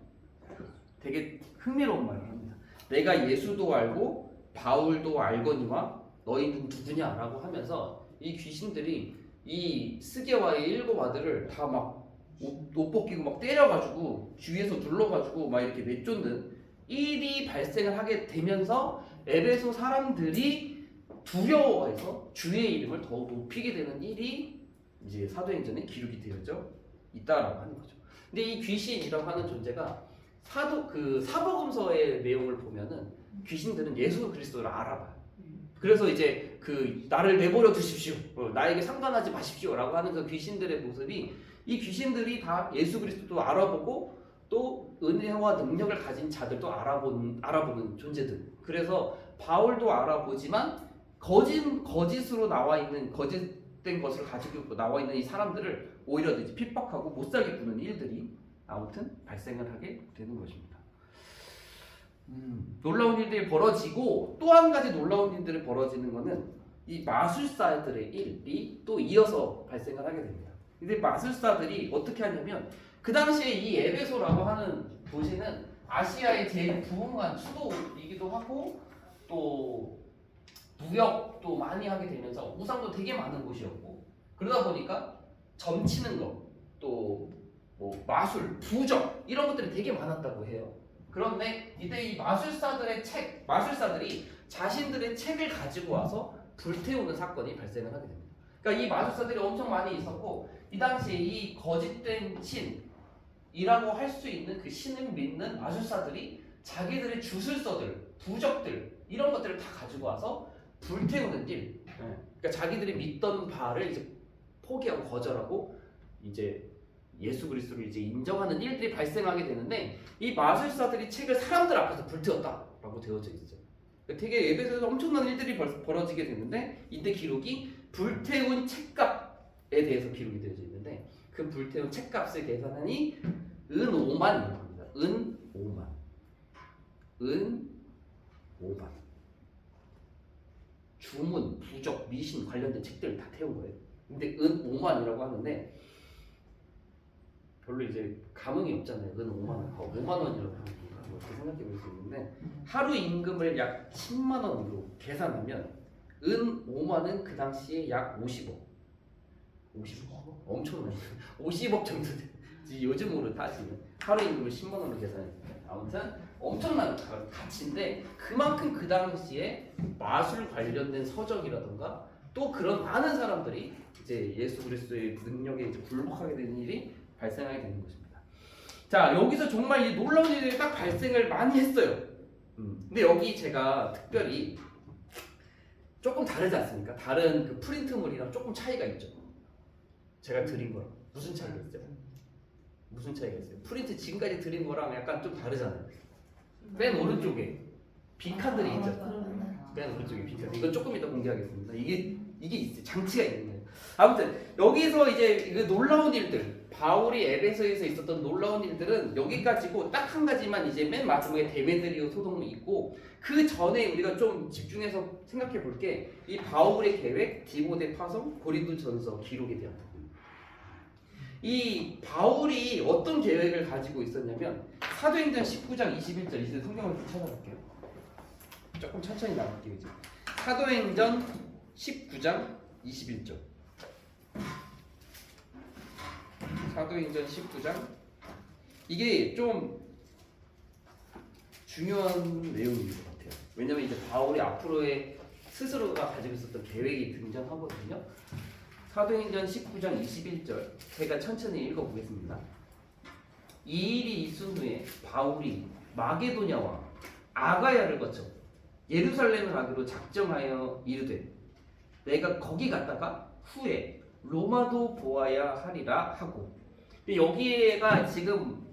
되게 흥미로운 말을 합니다. 내가 예수도 알고 바울도 알거니와 너희는 누구냐라고 하면서 이 귀신들이 이 스게와의 7 아들을 다 막 옷 벗기고 막 때려가지고 주위에서 눌러가지고 막 이렇게 내쫓는 일이 발생을 하게 되면서 에베소 사람들이 두려워해서 주의 이름을 더욱 높이게 되는 일이 이제 사도행전에 기록이 되어져 있다라고 하는 거죠. 근데 이 귀신이라고 하는 존재가 사복음서의 내용을 보면은 귀신들은 예수 그리스도를 알아봐요. 그래서 이제 나를 내버려 두십시오, 나에게 상관하지 마십시오라고 하는 그 귀신들의 모습이 이 귀신들이 다 예수 그리스도도 알아보고 또 은혜와 능력을 가진 자들도 알아보는 존재들. 그래서 바울도 알아보지만 거짓으로 나와 있는 거짓된 것을 가지고 나와 있는 이 사람들을 오히려 이제 핍박하고 못 살게 구는 일들이 아무튼 발생을 하게 되는 것입니다. 놀라운 일들이 벌어지고 또 한 가지 놀라운 일들이 벌어지는 것은 이 마술사들의 일이 또 이어서 발생을 하게 됩니다. 근데 마술사들이 어떻게 하냐면 그 당시에 이 에베소라고 하는 도시는 아시아의 제일 부흥한 수도이기도 하고 또 무역도 많이 하게 되면서 우상도 되게 많은 곳이었고 그러다 보니까 점치는 것, 또 뭐 마술, 부적 이런 것들이 되게 많았다고 해요. 그런데 이때 이 마술사들이 자신들의 책을 가지고 와서 불태우는 사건이 발생을 하게 됩니다. 그러니까 이 마술사들이 엄청 많이 있었고 이 당시에 이 거짓된 신이라고 할 수 있는 그 신을 믿는 마술사들이 자기들의 주술서들, 부적들 이런 것들을 다 가지고 와서 불태우는 일. 그러니까 자기들이 믿던 바를 이제 포기하고 거절하고 이제 예수 그리스도를 이제 인정하는 일들이 발생하게 되는데 이 마술사들이 책을 사람들 앞에서 불태웠다라고 되어져 있어요. 되게 에베소에서 엄청난 일들이 벌어지게 되는데 이때 기록이 불태운 책값에 대해서 기록이 되어져 있는데 그 불태운 책값을 계산하니 은 5만이라고 합니다. 은 5만. 주문, 부적, 미신 관련된 책들을 다 태운 거예요. 근데 은 5만이라고 하는데 별로 이제 감흥이 없잖아요. 은 5만 원, 5만 원이라고 하는 건가? 이렇게 생각해 볼 수 있는데 하루 임금을 약 10만 원으로 계산하면 은 5만은 그 당시에 약 50억. 엄청나요. 50억 정도 요즘으로 따지면 하루 임금을 10만 원으로 계산했어요. 아무튼 엄청난 가치인데 그만큼 그 당시에 마술 관련된 서적이라던가 또 그런 많은 사람들이 이제 예수 그리스도의 능력에 이제 굴복하게 되는 일이 발생하게 되는 것입니다. 자, 여기서 정말 이 놀라운 일들이 딱 발생을 많이 했어요. 근데 여기 제가 특별히 조금 다르지 않습니까? 다른 그 프린트물이랑 조금 차이가 있죠. 제가 드린 거랑 무슨 차이가 있어요? 무슨 차이가 있어요? 프린트 지금까지 드린 거랑 약간 좀 다르잖아요. 맨 오른쪽에 빈칸들이 있죠. 맨 오른쪽에 빈칸. 이건 조금 이따 공개하겠습니다. 이게 있어요. 장치가 있는 거예요. 아무튼 여기서 이제 그 놀라운 일들, 바울이 에베소에서 있었던 놀라운 일들은 여기까지고 딱 한 가지만 이제 맨 마지막에 데메드리오 소동이 있고 그 전에 우리가 좀 집중해서 생각해 볼 게 이 바울의 계획, 디모데 파송, 고린도전서 기록에 대한 부분. 이 바울이 어떤 계획을 가지고 있었냐면 사도행전 19장 21절 이제 성경을 좀 찾아볼게요. 조금 천천히 나갈게요. 이제 사도행전 19장 21절. 사도행전 19장 이게 좀 중요한 내용인 것 같아요. 왜냐면 이제 바울이 앞으로의 스스로가 가지고 있었던 계획이 등장하거든요. 사도행전 19장 21절 제가 천천히 읽어보겠습니다. 이 일이 있은 후에 바울이 마게도냐와 아가야를 거쳐 예루살렘을 가기로 작정하여 이르되 내가 거기 갔다가 후에 로마도 보아야 하리라 하고. 여기가 지금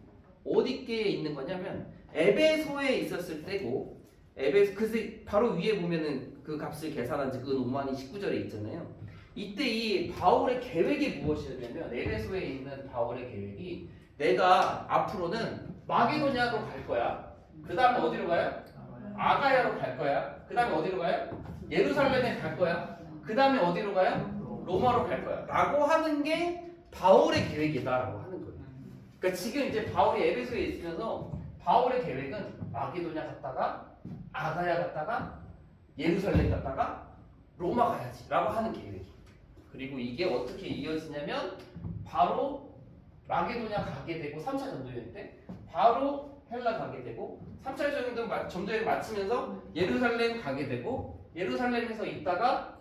어디께 있는 거냐면 에베소에 있었을 때고 에베소 그 바로 위에 보면은 그 값을 계산한 즉 은 5만이 19절에 있잖아요. 이때 이 바울의 계획이 무엇이었냐면 에베소에 있는 바울의 계획이 내가 앞으로는 마게도냐로 갈 거야. 그 다음에 어디로 가요? 아가야로 갈 거야. 그 다음에 어디로 가요? 예루살렘에 갈 거야. 그 다음에 어디로 가요? 로마로 갈 거야. 라고 하는 게 바울의 계획이다라고 하는 거예요. 그러니까 지금 이제 바울이 에베소에 있으면서 바울의 계획은 마게도냐 갔다가 아가야 갔다가 예루살렘 갔다가 로마 가야지 라고 하는 계획이에요. 그리고 이게 어떻게 이어지냐면 바로 마게도냐 가게 되고 3차 전도여행 때 바로 헬라 가게 되고 3차 전도여행 마치면서 예루살렘 가게 되고 예루살렘에서 있다가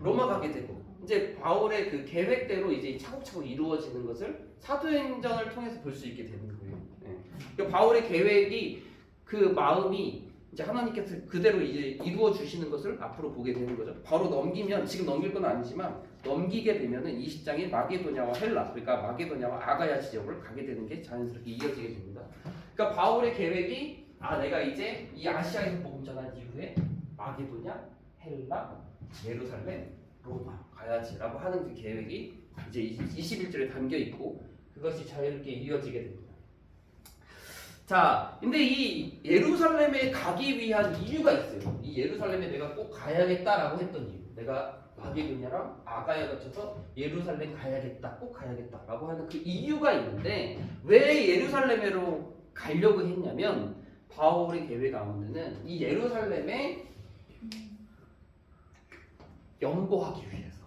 로마 가게 되고 이제 바울의 그 계획대로 이제 차곡차곡 이루어지는 것을 사도행전을 통해서 볼 수 있게 되는 거예요. 네. 그러니까 바울의 계획이 그 마음이 이제 하나님께서 그대로 이제 이루어 주시는 것을 앞으로 보게 되는 거죠. 바로 넘기면 지금 넘길 건 아니지만 넘기게 되면은 20장에 마게도냐와 헬라 그러니까 마게도냐와 아가야 지역을 가게 되는 게 자연스럽게 이어지게 됩니다. 그러니까 바울의 계획이 내가 이제 이 아시아에서 복음 전한 이후에 마게도냐, 헬라, 예루살렘, 로마 가야지라고 하는 그 계획이 이제 21절에 담겨 있고 그것이 자유롭게 이어지게 됩니다. 자, 근데 이 예루살렘에 가기 위한 이유가 있어요. 이 예루살렘에 내가 꼭 가야겠다라고 했던 이유. 내가 마게도냐랑 아가야 거쳐서 예루살렘 가야겠다, 꼭 가야겠다라고 하는 그 이유가 있는데 왜 예루살렘으로 가려고 했냐면 바울의 계획 가운데는 이 예루살렘에 연보하기 위해서.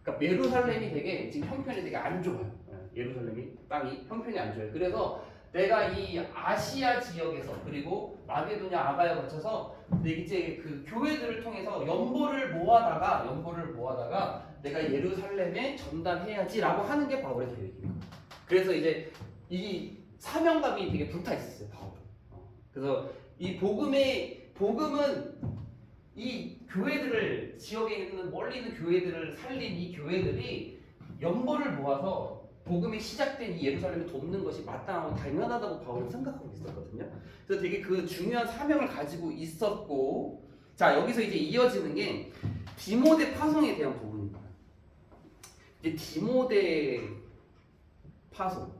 그러니까 예루살렘이 되게 지금 형편이 되게 안 좋아요. 예루살렘이 땅이 형편이 안 좋아요. 그래서 내가 이 아시아 지역에서 그리고 마게도냐 아가야 거쳐서 이제 그 교회들을 통해서 연보를 모아다가 내가 예루살렘에 전달해야지라고 하는 게 바울의 계획입니다. 그래서 이제 이 사명감이 되게 불타 있었어요, 바울. 그래서 이 복음은 이 교회들을 지역에 있는 멀리 있는 교회들을 살린 이 교회들이 연보를 모아서 복음이 시작된 이 예루살렘을 돕는 것이 마땅하고 당연하다고 바울은 생각하고 있었거든요. 그래서 되게 그 중요한 사명을 가지고 있었고, 자 여기서 이제 이어지는 게 디모데 파송에 대한 부분입니다. 이제 디모데 파송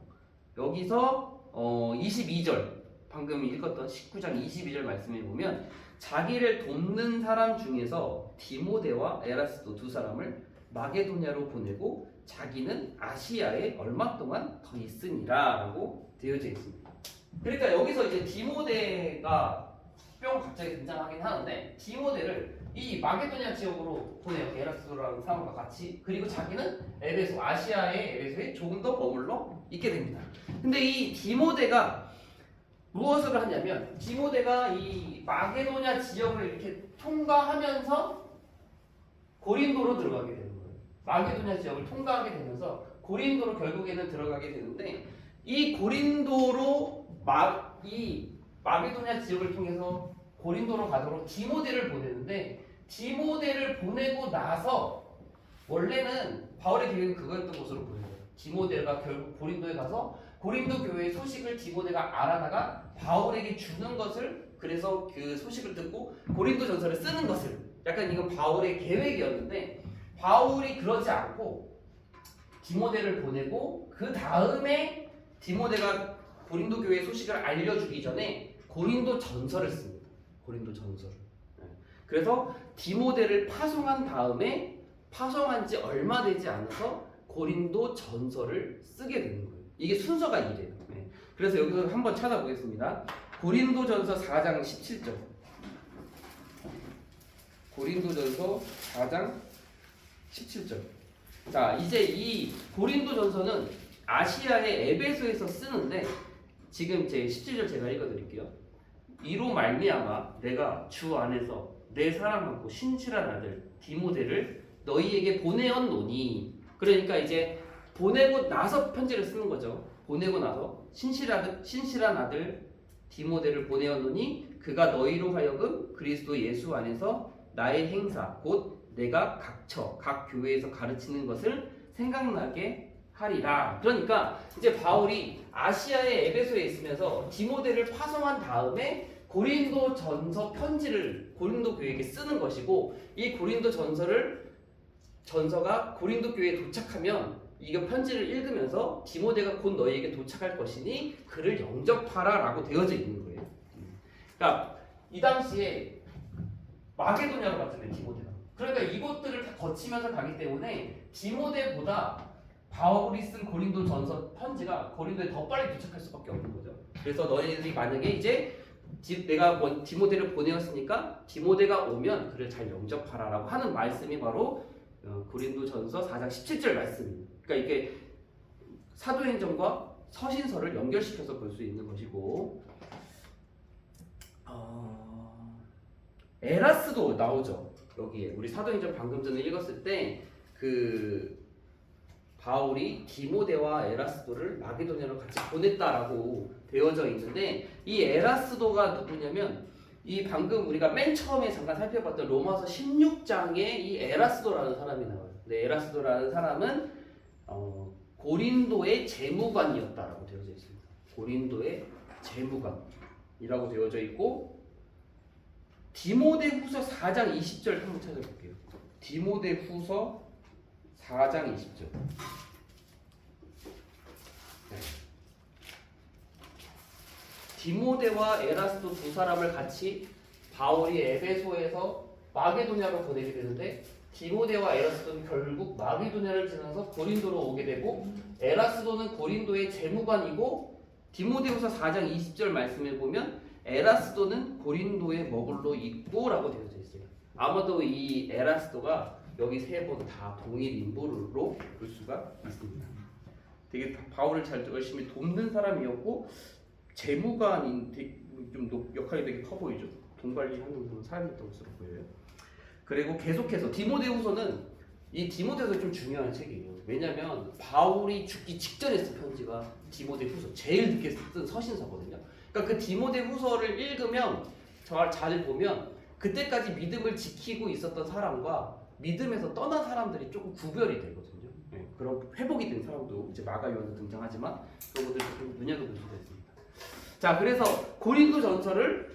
여기서 22절 방금 읽었던 19장 22절 말씀에 보면 자기를 돕는 사람 중에서 디모데와 에라스도 두 사람을 마게도냐로 보내고 자기는 아시아에 얼마 동안 더 있으니라 라고 되어져 있습니다. 그러니까 여기서 이제 디모데가 뿅 갑자기 등장하긴 하는데 디모데를 이 마게도냐 지역으로 보내요. 에라스도라는 사람과 같이. 그리고 자기는 에베소, 아시아의 에베소에 조금 더 머물러 있게 됩니다. 근데 이 디모데가 무엇을 하냐면 디모데가 이 마게도냐 지역을 이렇게 통과하면서 고린도로 들어가게 되는 거예요. 마게도냐 지역을 통과하게 되면서 고린도로 결국에는 들어가게 되는데 이 고린도로 이 마게도냐 지역을 통해서 고린도로 가도록 디모데를 보내는데 디모데를 보내고 나서 원래는 바울의 계획은 그거였던 것으로 보여요. 디모데가 결국 고린도에 가서 고린도 교회의 소식을 디모데가 알아다가 바울에게 주는 것을 그래서 그 소식을 듣고 고린도 전서를 쓰는 것을 약간 이건 바울의 계획이었는데 바울이 그러지 않고 디모데를 보내고 그 다음에 디모데가 고린도 교회의 소식을 알려주기 전에 고린도 전서를 씁니다. 고린도 전서를. 그래서 디모데를 파송한 다음에 파송한 지 얼마 되지 않아서 고린도 전서를 쓰게 되는 거예요. 이게 순서가 이래요. 그래서 여기서 한번 찾아보겠습니다. 고린도 전서 4장 17절. 고린도 전서 4장 17절. 자, 이제 이 고린도 전서는 아시아의 에베소에서 쓰는데 지금 제 17절 제가 읽어드릴게요. 이로 말미암아 내가 주 안에서 내 사랑하고 신실한 아들 디모데를 너희에게 보내었노니. 그러니까 이제 보내고 나서 편지를 쓰는 거죠. 보내고 나서 신실한 아들 디모데를 보내었노니 그가 너희로 하여금 그리스도 예수 안에서 나의 행사 곧 내가 각 교회에서 가르치는 것을 생각나게 하리라. 그러니까 이제 바울이 아시아의 에베소에 있으면서 디모데를 파송한 다음에 고린도 전서 편지를 고린도 교회에게 쓰는 것이고 이 고린도 전서가 고린도 교회에 도착하면 이거 편지를 읽으면서 디모데가 곧 너희에게 도착할 것이니 그를 영접하라 라고 되어져 있는 거예요. 그러니까 이 당시에 마게도냐로 갔잖아요, 디모데가. 그러니까 이것들을 다 거치면서 가기 때문에 디모데보다 바울이 쓴 고린도 전서 편지가 고린도에 더 빨리 도착할 수밖에 없는 거죠. 그래서 너희들이 만약에 이제 내가 디모데를 보내었으니까 디모데가 오면 그를 잘 영접하라 라고 하는 말씀이 바로 고린도 전서 4장 17절 말씀입니다. 그러니까 이게 사도행전과 서신서를 연결시켜서 볼 수 있는 것이고 에라스도 나오죠. 여기에 우리 사도행전 방금 전에 읽었을 때 그 바울이 디모데와 에라스도를 마게도냐로 같이 보냈다라고 되어져 있는데 이 에라스도가 누구냐면 이 방금 우리가 맨 처음에 잠깐 살펴봤던 로마서 16장에 이 에라스도라는 사람이 나와요. 근데 에라스도라는 사람은 고린도의 재무관이었다라고 되어져 있습니다. 고린도의 재무관이라고 되어져 있고 디모데후서 4장 20절 한번 찾아볼게요. 디모데후서 4장 20절. 디모데와 에라스도 두 사람을 같이 바울이 에베소에서 마게도냐로 보내게 되는데 디모데와 에라스도는 결국 마게도냐를 지나서 고린도로 오게 되고 에라스도는 고린도의 재무관이고 디모데후서 4장 20절 말씀에 보면 에라스도는 고린도에 머물러 있고 라고 되어져 있어요. 아마도 이 에라스도가 여기 세 분 다 동일 인물로 볼 수가 있습니다. 되게 바울을 잘 열심히 돕는 사람이었고 재무관인 좀 역할이 되게 커 보이죠. 돈 관리하는 그런 사람이었던 것으로 보여요. 그리고 계속해서 디모데후서는 이 디모데후서 좀 중요한 책이에요. 왜냐하면 바울이 죽기 직전에 쓴 편지가 디모데후서 제일 늦게 쓴 서신서거든요. 그러니까 그 디모데후서를 읽으면 잘 보면 그때까지 믿음을 지키고 있었던 사람과 믿음에서 떠난 사람들이 조금 구별이 되거든요. 그런 회복이 된 사람도 이제 마가 요한도 등장하지만 그런 것들 좀 눈여겨볼 수가 있습니다. 자, 그래서 고린도 전서를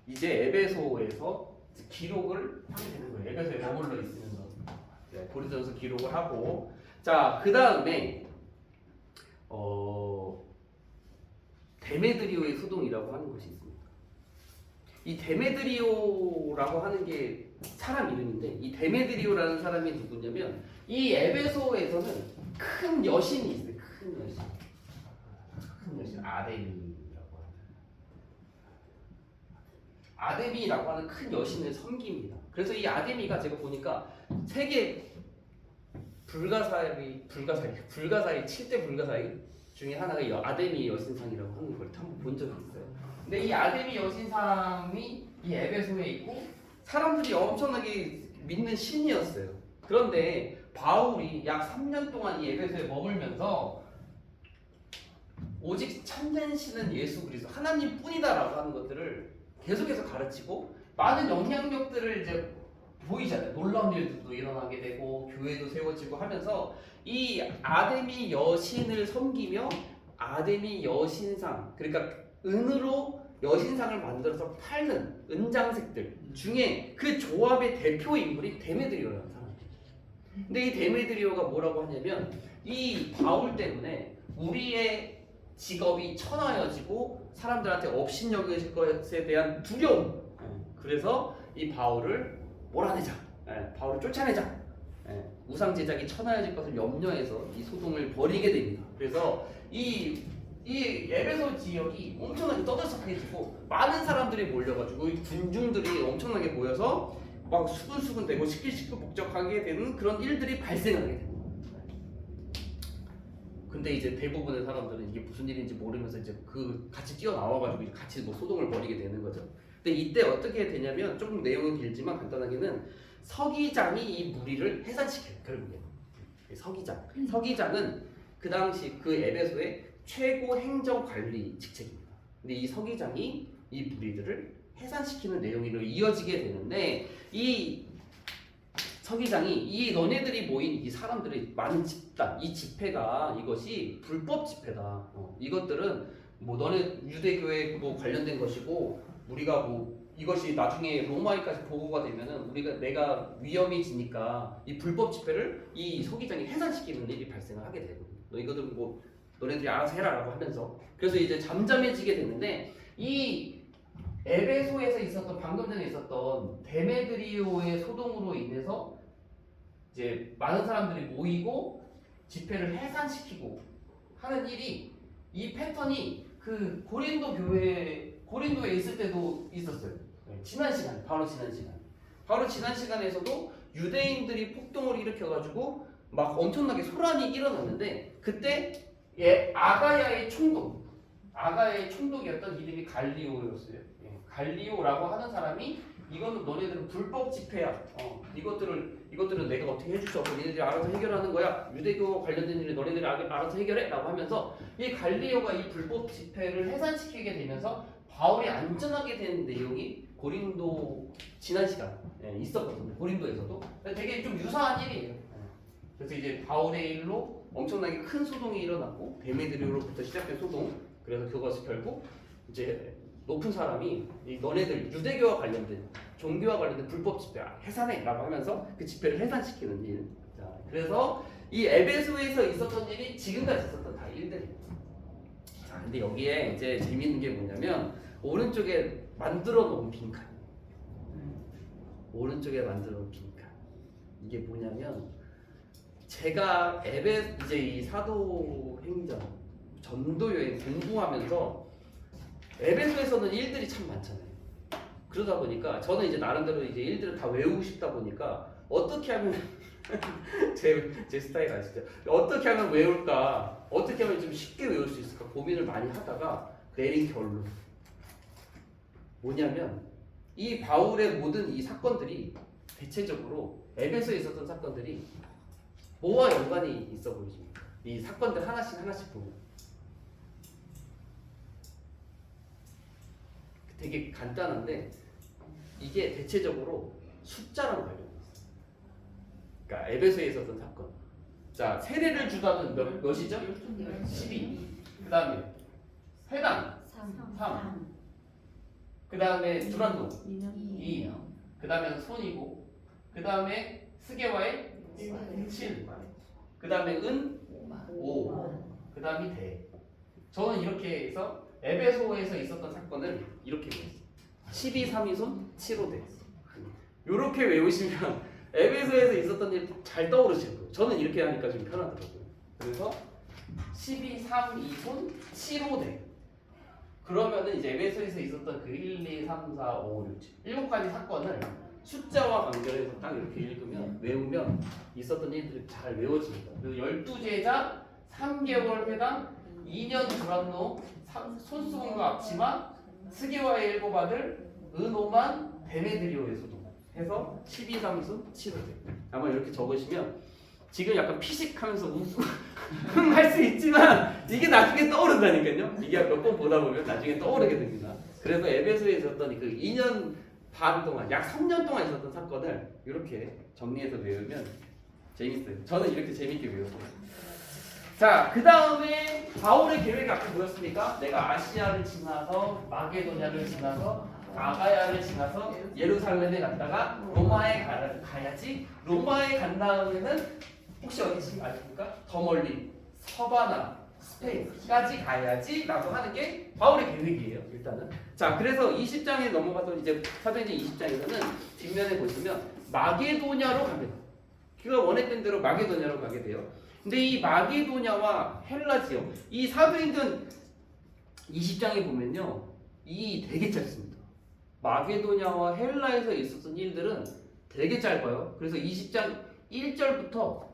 이제 에베소에서 기록을 하게 되는 거예요. 에베소에 머물러 있으면서 고린도 전서 기록을 하고 자, 그 다음에 데메드리오의 소동이라고 하는 것이 있습니다. 이 데메드리오라고 하는 게 사람 이름인데 이 데메드리오라는 사람이 누구냐면 이 에베소에서는 큰 여신이 있어요. 큰 여신 아데미라고 하는 아데미라고 하는 큰 여신을 섬깁니다. 그래서 이 아데미가 제가 보니까 세계 불가사의 7대 불가사의 중에 하나가 이 아데미 여신상이라고 하는 걸 한번 본 적이 있어요. 근데 이 아데미 여신상이 이 에베소에 있고 사람들이 엄청나게 믿는 신이었어요. 그런데 바울이 약 3년 동안 이 에베소에 머물면서 오직 참된 신은 예수 그리스도 하나님뿐이다라고 하는 것들을 계속해서 가르치고 많은 영향력들을 이제 보이잖아요. 놀라운 일들도 일어나게 되고 교회도 세워지고 하면서 이 아데미 여신을 섬기며 아데미 여신상, 그러니까 은으로 여신상을 만들어서 팔는 은장색들 중에 그 조합의 대표 인물이 데메드리오라는 사람이에요. 근데 이 데메드리오가 뭐라고 하냐면 이 바울 때문에 우리의 직업이 천하여지고 사람들한테 업신여겨질 것에 대한 두려움, 그래서 이 바울을 몰아내자, 바울을 쫓아내자, 우상 제작이 천하여질 것을 염려해서 이 소동을 벌이게 됩니다. 그래서 이 에베소 지역이 엄청나게 떠들썩해지고 많은 사람들이 몰려가지고 이 군중들이 엄청나게 모여서 막 수군수군대고 시끌시끌복적하게 되는 그런 일들이 발생하게 됩니다. 근데 이제 대부분의 사람들은 이게 무슨 일인지 모르면서 이제 그 같이 뛰어나와가지고 같이 뭐 소동을 벌이게 되는 거죠. 근데 이때 어떻게 되냐면 조금 내용은 길지만 간단하게는 서기장이 이 무리를 해산시켜요. 결국에 서기장은 그 당시 그 에베소의 최고 행정관리 직책입니다. 근데 이 서기장이 이 무리들을 해산시키는 내용으로 이어지게 되는데 이 서기장이 이 너네들이 모인 이 사람들의 많은 집단, 이 집회가 이것이 불법 집회다. 이것들은 뭐 너네 유대교에 뭐 관련된 것이고 우리가 뭐 이것이 나중에 로마에까지 보고가 되면은 내가 위험해지니까 이 불법 집회를 이 서기장이 해산시키는 일이 발생을 하게 되고 너 이것들 뭐 너네들이 알아서 해라라고 하면서 그래서 이제 잠잠해지게 되는데 이 에베소에서 있었던 방금 전에 있었던 데메드리오의 소동으로 인해서 이제 많은 사람들이 모이고 집회를 해산시키고 하는 일이 이 패턴이 그 고린도에 있을 때도 있었어요. 바로 지난 시간에서도 유대인들이 폭동을 일으켜가지고 막 엄청나게 소란이 일어났는데 그때 아가야의 총독이었던 이름이 갈리오였어요. 갈리오라고 하는 사람이 이거는 너네들은 불법 집회야. 이것들은 내가 어떻게 해줄 수 없고 너네들이 알아서 해결하는 거야. 유대교 관련된 일을 너네들이 알아서 해결해.라고 하면서 이 갈리오가 이 불법 집회를 해산시키게 되면서 바울이 안전하게 된 내용이 고린도 지난 시간 있었거든요. 고린도에서도 되게 좀 유사한 일이에요. 그래서 이제 바울의 일로 엄청나게 큰 소동이 일어났고 데메드리오로부터 시작된 소동. 그래서 그것이 결국 이제 높은 사람이 너네들 유대교와 관련된 종교와 관련된 불법 집회 해산해라고 하면서 그 집회를 해산시키는 일. 자, 그래서 이 에베소에서 있었던 일이 지금까지 있었던 다 일들입니다. 자, 근데 여기에 이제 재밌는 게 뭐냐면 오른쪽에 만들어 놓은 빈칸. 이게 뭐냐면 제가 이제 이 사도행전 전도 여행 공부하면서 에베소에서는 일들이 참 많잖아요. 그러다 보니까 저는 이제 나름대로 이제 일들을 다 외우고 싶다 보니까 어떻게 하면 제 스타일 아시죠? 어떻게 하면 외울까? 어떻게 하면 좀 쉽게 외울 수 있을까? 고민을 많이 하다가 내린 결론 뭐냐면 이 바울의 모든 이 사건들이 대체적으로 에베소에 있었던 사건들이 뭐와 연관이 있어 보이십니까? 이 사건들 하나씩 보면 되게 간단한데 이게 대체적으로 숫자랑 관련이 있어요. 그러니까 에베소에 있었던 사건. 자, 세례를 주다는 몇이죠? 12. 그 다음에 회당 3. 그 다음에 두란노 2. 그 다음에 손이고 그 다음에 스게와의 7. 그 다음에 은 5. 그 다음이 대. 저는 이렇게 해서 에베소에서 있었던 사건을 이렇게 외웠어요. 12, 3이손, 7호 대. 이렇게 외우시면 에베소에서 있었던 일 잘 떠오르실 거예요. 저는 이렇게 하니까 좀 편하더라고요. 그래서 12, 3, 2손, 7호 대. 그러면은 이제 에베소에서 있었던 그 1, 2, 3, 4, 5, 6, 7 가지 사건을 숫자와 관계해서 딱 이렇게 읽으면 외우면 있었던 일들이 잘 외워집니다. 그래서 12제자, 3개월 회당, 2년 불합로, 손수건과 앞치마, 스게와의 7 아들, 은오만, 데메드리오에서도 해서 12삼순 7호제. 아마 이렇게 적으시면 지금 약간 피식하면서 할 수 있지만 이게 나중에 떠오른다니까요. 이게 몇 번 보다 보면 나중에 떠오르게 됩니다. 그래서 에베소에 있었던 그 2년 반 동안, 약 3년 동안 있었던 사건을 이렇게 정리해서 외우면 재밌어요. 저는 이렇게 재밌게 외웠어요. 자, 그 다음에 바울의 계획이 아까 보였습니까? 내가 아시아를 지나서 마게도냐를 지나서 아가야를 지나서 예루살렘에 갔다가 로마에 가야지. 로마에 간 다음에는 혹시 어디지 아십니까? 더 멀리 서바나, 스페인까지 가야지 라고 하는 게 바울의 계획이에요. 일단은. 자, 그래서 20장에 넘어가서 이제 사도행전 20장에서는 뒷면에 보시면 마게도냐로 갑니다. 그가 원했던 대로 마게도냐로 가게 돼요. 근데 이 마게도냐와 헬라 지역, 이 사도행전 20장에 보면요, 이 되게 짧습니다. 마게도냐와 헬라에서 있었던 일들은 되게 짧아요. 그래서 20장 1절부터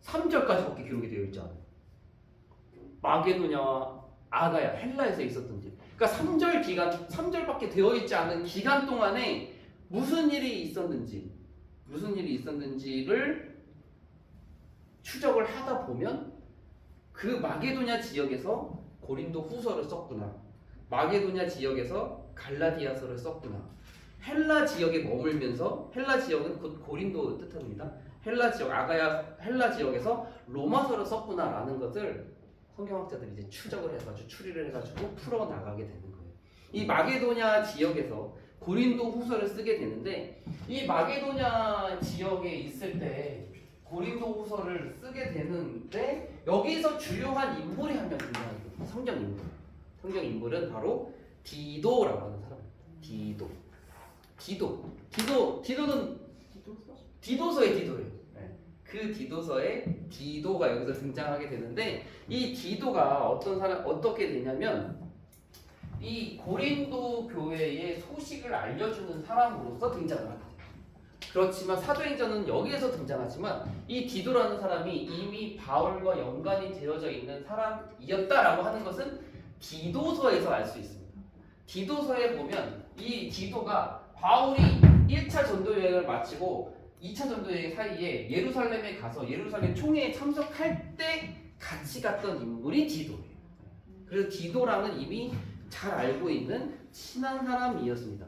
3절까지밖에 기록이 되어 있지 않아요. 마게도냐와 아가야, 헬라에서 있었던 일. 그러니까 3절밖에 되어 있지 않은 기간 동안에 무슨 일이 있었는지를 추적을 하다 보면 그 마게도냐 지역에서 고린도 후서를 썼구나. 마게도냐 지역에서 갈라디아서를 썼구나. 헬라 지역에 머물면서, 헬라 지역은 곧 고린도 뜻합니다. 헬라 지역, 아가야 헬라 지역에서 로마서를 썼구나라는 것을 성경학자들이 이제 추적을 해가지고 추리를 해가지고 풀어 나가게 되는 거예요. 이 마게도냐 지역에서 고린도 후서를 쓰게 되는데, 이 마게도냐 지역에 있을 때 고린도 후서를 쓰게 되는데 여기서 주요한 인물이 한 명 등장합니다. 성경 인물. 성경 인물은 바로 디도라고 하는 사람입니다. 디도는 디도서의 디도예요. 네. 그 디도서의 디도가 여기서 등장하게 되는데, 이 디도가 어떻게 되냐면 이 고린도 교회의 소식을 알려주는 사람으로서 등장을 하게 돼요. 그렇지만 사도행전은 여기에서 등장하지만 이 디도라는 사람이 이미 바울과 연관이 되어져 있는 사람이었다라고 하는 것은 디도서에서 알 수 있습니다. 디도서에 보면 이 디도가 바울이 1차 전도 여행을 마치고 2차 전도 여행 사이에 예루살렘에 가서 예루살렘 총회에 참석할 때 같이 갔던 인물이 디도예요. 그래서 디도랑은 이미 잘 알고 있는 친한 사람이었습니다.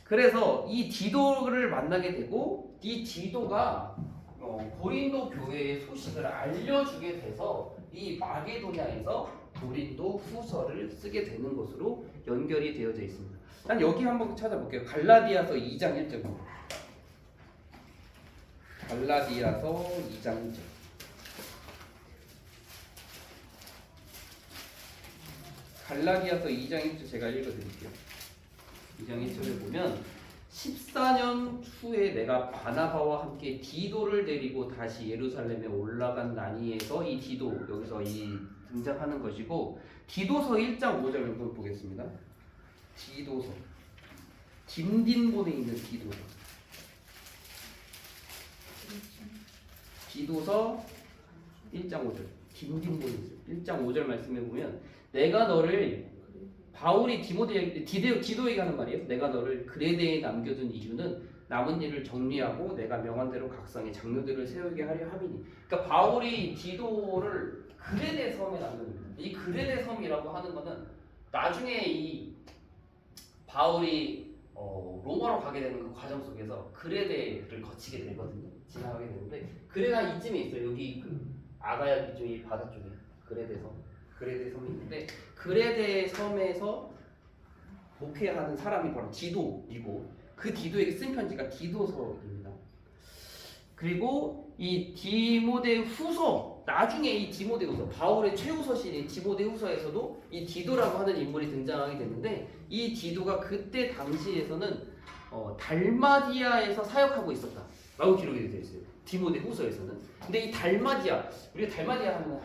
그래서 이 디도를 만나게 되고, 이 디도가 고린도 교회의 소식을 알려주게 돼서 이 마게도냐에서 고린도 후서를 쓰게 되는 것으로 연결이 되어져 있습니다. 난 여기 한번 찾아볼게요. 갈라디아서 2장 1절입니다. 갈라디아서 2장 1절. 갈라디아서 2장 1절 제가 읽어드릴게요. 2장 1절에 보면 14년 후에 내가 바나바와 함께 디도를 데리고 다시 예루살렘에 올라간 나니에서 이 디도, 여기서 이 등장하는 것이고, 디도서 1장 5절 한번 보겠습니다. 디도서, 딘딘본에 있는 디도서. 디도서 1장 5절, 딘딘본에 있어요. 1장 5절 말씀해 보면, 내가 너를, 바울이 디도에게 하는 말이에요. 내가 너를 그레데에 남겨둔 이유는 남은 일을 정리하고 내가 명한 대로 각성의 장로들을 세우게 하려 함이니. 그러니까 바울이 디도를 그레데 섬에 남겨둡니다. 이 그레데 섬이라고 하는 것은 나중에 이 바울이 로마로 가게 되는 그 과정 속에서 그레데를 거치게 되거든요. 지나가게 되는데, 그레가 이쯤에 있어요. 여기 그 아가야 기둥이 바다 쪽에 그레데 섬이 있는데, 그레데 섬에서 목회하는 사람이 바로 디도이고, 그 디도에게 쓴 편지가 디도서입니다. 그리고 이 디모데 후서, 나중에 이 디모데 후서, 바울의 최후서신인 디모데 후서에서도 이 디도라고 하는 인물이 등장하게 되는데, 이 디도가 그때 당시에서는 달마디아에서 사역하고 있었다 라고 기록이 되어 있어요. 디모데 후서에서는. 근데 이 달마디아, 우리가 달마디아 하면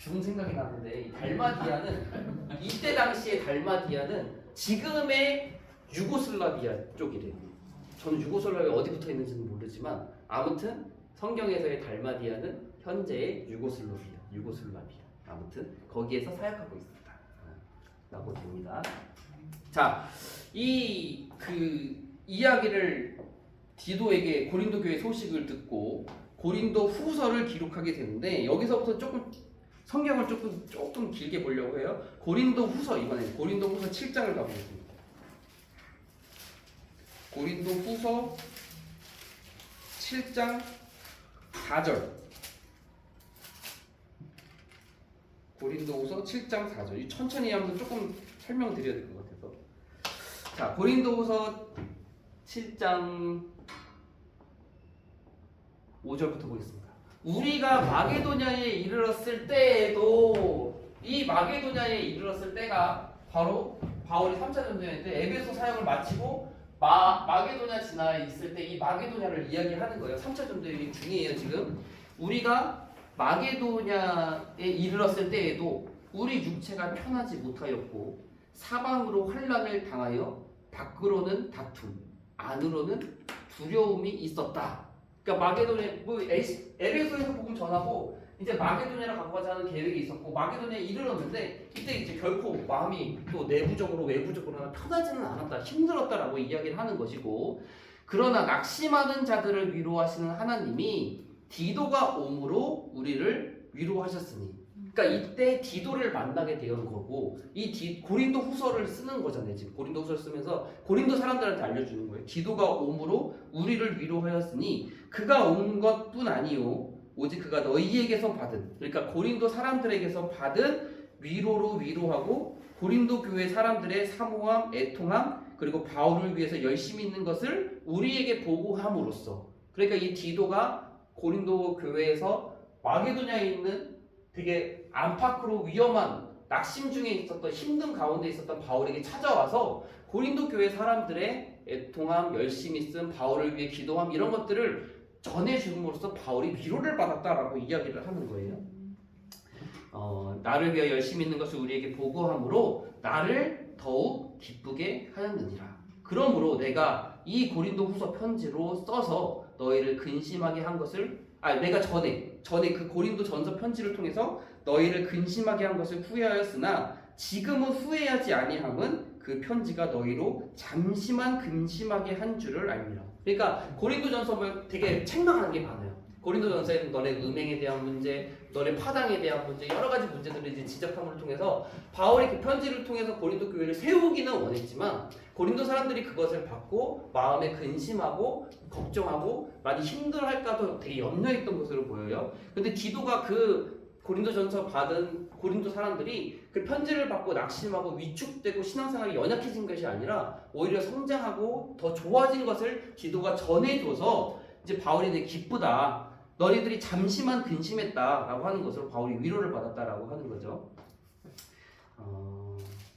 죽은 생각이 나는데 이 달마디아는 이때 당시의 달마디아는 지금의 유고슬라비아 쪽이래요. 저는 유고슬라비아 어디 붙어 있는지는 모르지만 아무튼 성경에서의 달마디아는 현재의 유고슬라비아. 아무튼 거기에서 사역하고 있었다. 라고 됩니다. 자, 이 이야기를 디도에게 고린도 교회 소식을 듣고 고린도 후서를 기록하게 되는데 여기서부터 조금 성경을 조금 길게 보려고 해요. 고린도 후서 이번에 고린도 후서 7장을 가보겠습니다. 고린도 후서 7장 4절. 고린도 후서 7장 4절. 이 천천히 하면서 조금 설명드려야 될 것 같아서. 자, 고린도 후서 7장 5절부터 보겠습니다. 우리가 마게도냐에 이르렀을 때에도 이 마게도냐에 이르렀을 때가 바로 바울이 3차 전도여행 때 에베소 사역을 마치고 마게도냐 지나에 있을 때 이 마게도냐를 이야기하는 거예요. 3차 전도여행 중이에요. 지금 우리가 마게도냐에 이르렀을 때에도 우리 육체가 편하지 못하였고 사방으로 환난을 당하여 밖으로는 다툼, 안으로는 두려움이 있었다. 그러니까 마게도냐, 에베소에서 복음 전하고 이제 마게도냐를 갖고 가자는 계획이 있었고 마게도냐에 이르렀는데 이때 이제 결코 마음이 또 내부적으로 외부적으로 편하지는 않았다, 힘들었다라고 이야기를 하는 것이고, 그러나 낙심하는 자들을 위로하시는 하나님이 디도가 옴으로 우리를 위로하셨으니, 그러니까 이때 디도를 만나게 되는 거고, 고린도 후서를 쓰는 거잖아요. 지금 고린도 후서를 쓰면서 고린도 사람들한테 알려주는 거예요. 디도가 옴으로 우리를 위로하였으니 그가 온 것뿐 아니요 오직 그가 너희에게서 받은, 그러니까 고린도 사람들에게서 받은 위로로 위로하고 고린도 교회 사람들의 사모함, 애통함, 그리고 바울을 위해서 열심히 있는 것을 우리에게 보고함으로써, 그러니까 이 디도가 고린도 교회에서 마게도냐에 있는 되게 안팎으로 위험한 낙심 중에 있었던, 힘든 가운데 있었던 바울에게 찾아와서 고린도 교회 사람들의 애통함, 열심히 쓴 바울을 위해 기도함, 이런 것들을 전해줌으로써 바울이 위로를 받았다라고 이야기를 하는 거예요. 나를 위해 열심히 있는 것을 우리에게 보고함으로 나를 더욱 기쁘게 하였느니라. 그러므로 내가 이 고린도 후서 편지로 써서 너희를 근심하게 한 것을, 내가 전에 그 고린도 전서 편지를 통해서 너희를 근심하게 한 것을 후회하였으나 지금은 후회하지 아니함은 그 편지가 너희로 잠시만 근심하게 한 줄을 알미라. 그러니까 고린도전서 되게 책망하는 게 많아요. 고린도전서에는 너네 음행에 대한 문제, 너네 파당에 대한 문제, 여러 가지 문제들을 이제 지적함을 통해서 바울이 그 편지를 통해서 고린도 교회를 세우기는 원했지만 고린도 사람들이 그것을 받고 마음에 근심하고 걱정하고 많이 힘들어할까도 되게 염려했던 것으로 보여요. 근데 디도가 그 고린도전서 받은 고린도 사람들이 그 편지를 받고 낙심하고 위축되고 신앙생활이 연약해진 것이 아니라 오히려 성장하고 더 좋아진 것을 디도가 전해줘서 이제 바울이 되게 기쁘다, 너희들이 잠시만 근심했다라고 하는 것으로 바울이 위로를 받았다라고 하는 거죠.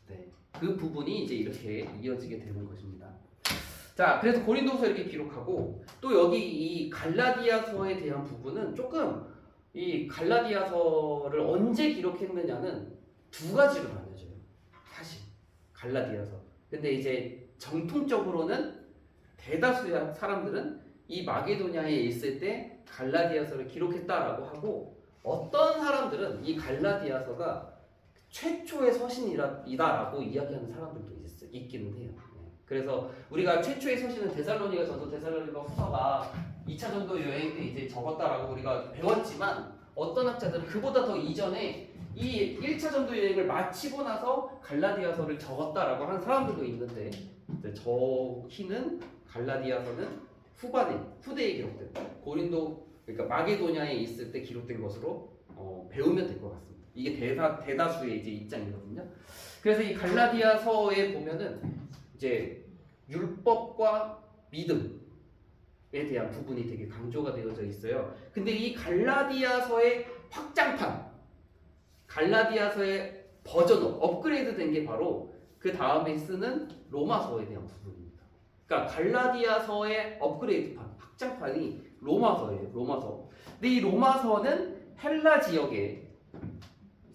네. 그 부분이 이제 이렇게 이어지게 되는 것입니다. 자, 그래서 고린도서 이렇게 기록하고, 또 여기 이 갈라디아서에 대한 부분은 조금, 이 갈라디아서를 언제 기록했느냐는 두 가지로 나눠져요. 사실 갈라디아서. 근데 이제 정통적으로는 대다수의 사람들은 이 마게도냐에 있을 때 갈라디아서를 기록했다라고 하고, 어떤 사람들은 이 갈라디아서가 최초의 서신이다라고 이야기하는 사람들도 있기는 해요. 그래서 우리가 최초의 서신은 데살로니가 전서, 데살로니가 후서가 2차 전도 여행 때 이제 적었다라고 우리가 배웠지만, 어떤 학자들은 그보다 더 이전에 이 1차 전도 여행을 마치고 나서 갈라디아서를 적었다라고 하는 사람들도 있는데, 저희는 갈라디아서는 후대에 기록된 고린도, 그러니까 마게도냐에 있을 때 기록된 것으로 배우면 될 것 같습니다. 이게 대다수의 이제 입장이거든요. 그래서 이 갈라디아서에 보면은 이제 율법과 믿음에 대한 부분이 되게 강조가 되어져 있어요. 근데 이 갈라디아서의 확장판, 갈라디아서의 버전업, 업그레이드 된 게 바로 그 다음에 쓰는 로마서에 대한 부분입니다. 그러니까 갈라디아서의 업그레이드판, 확장판이 로마서예요. 로마서. 근데 이 로마서는 헬라 지역에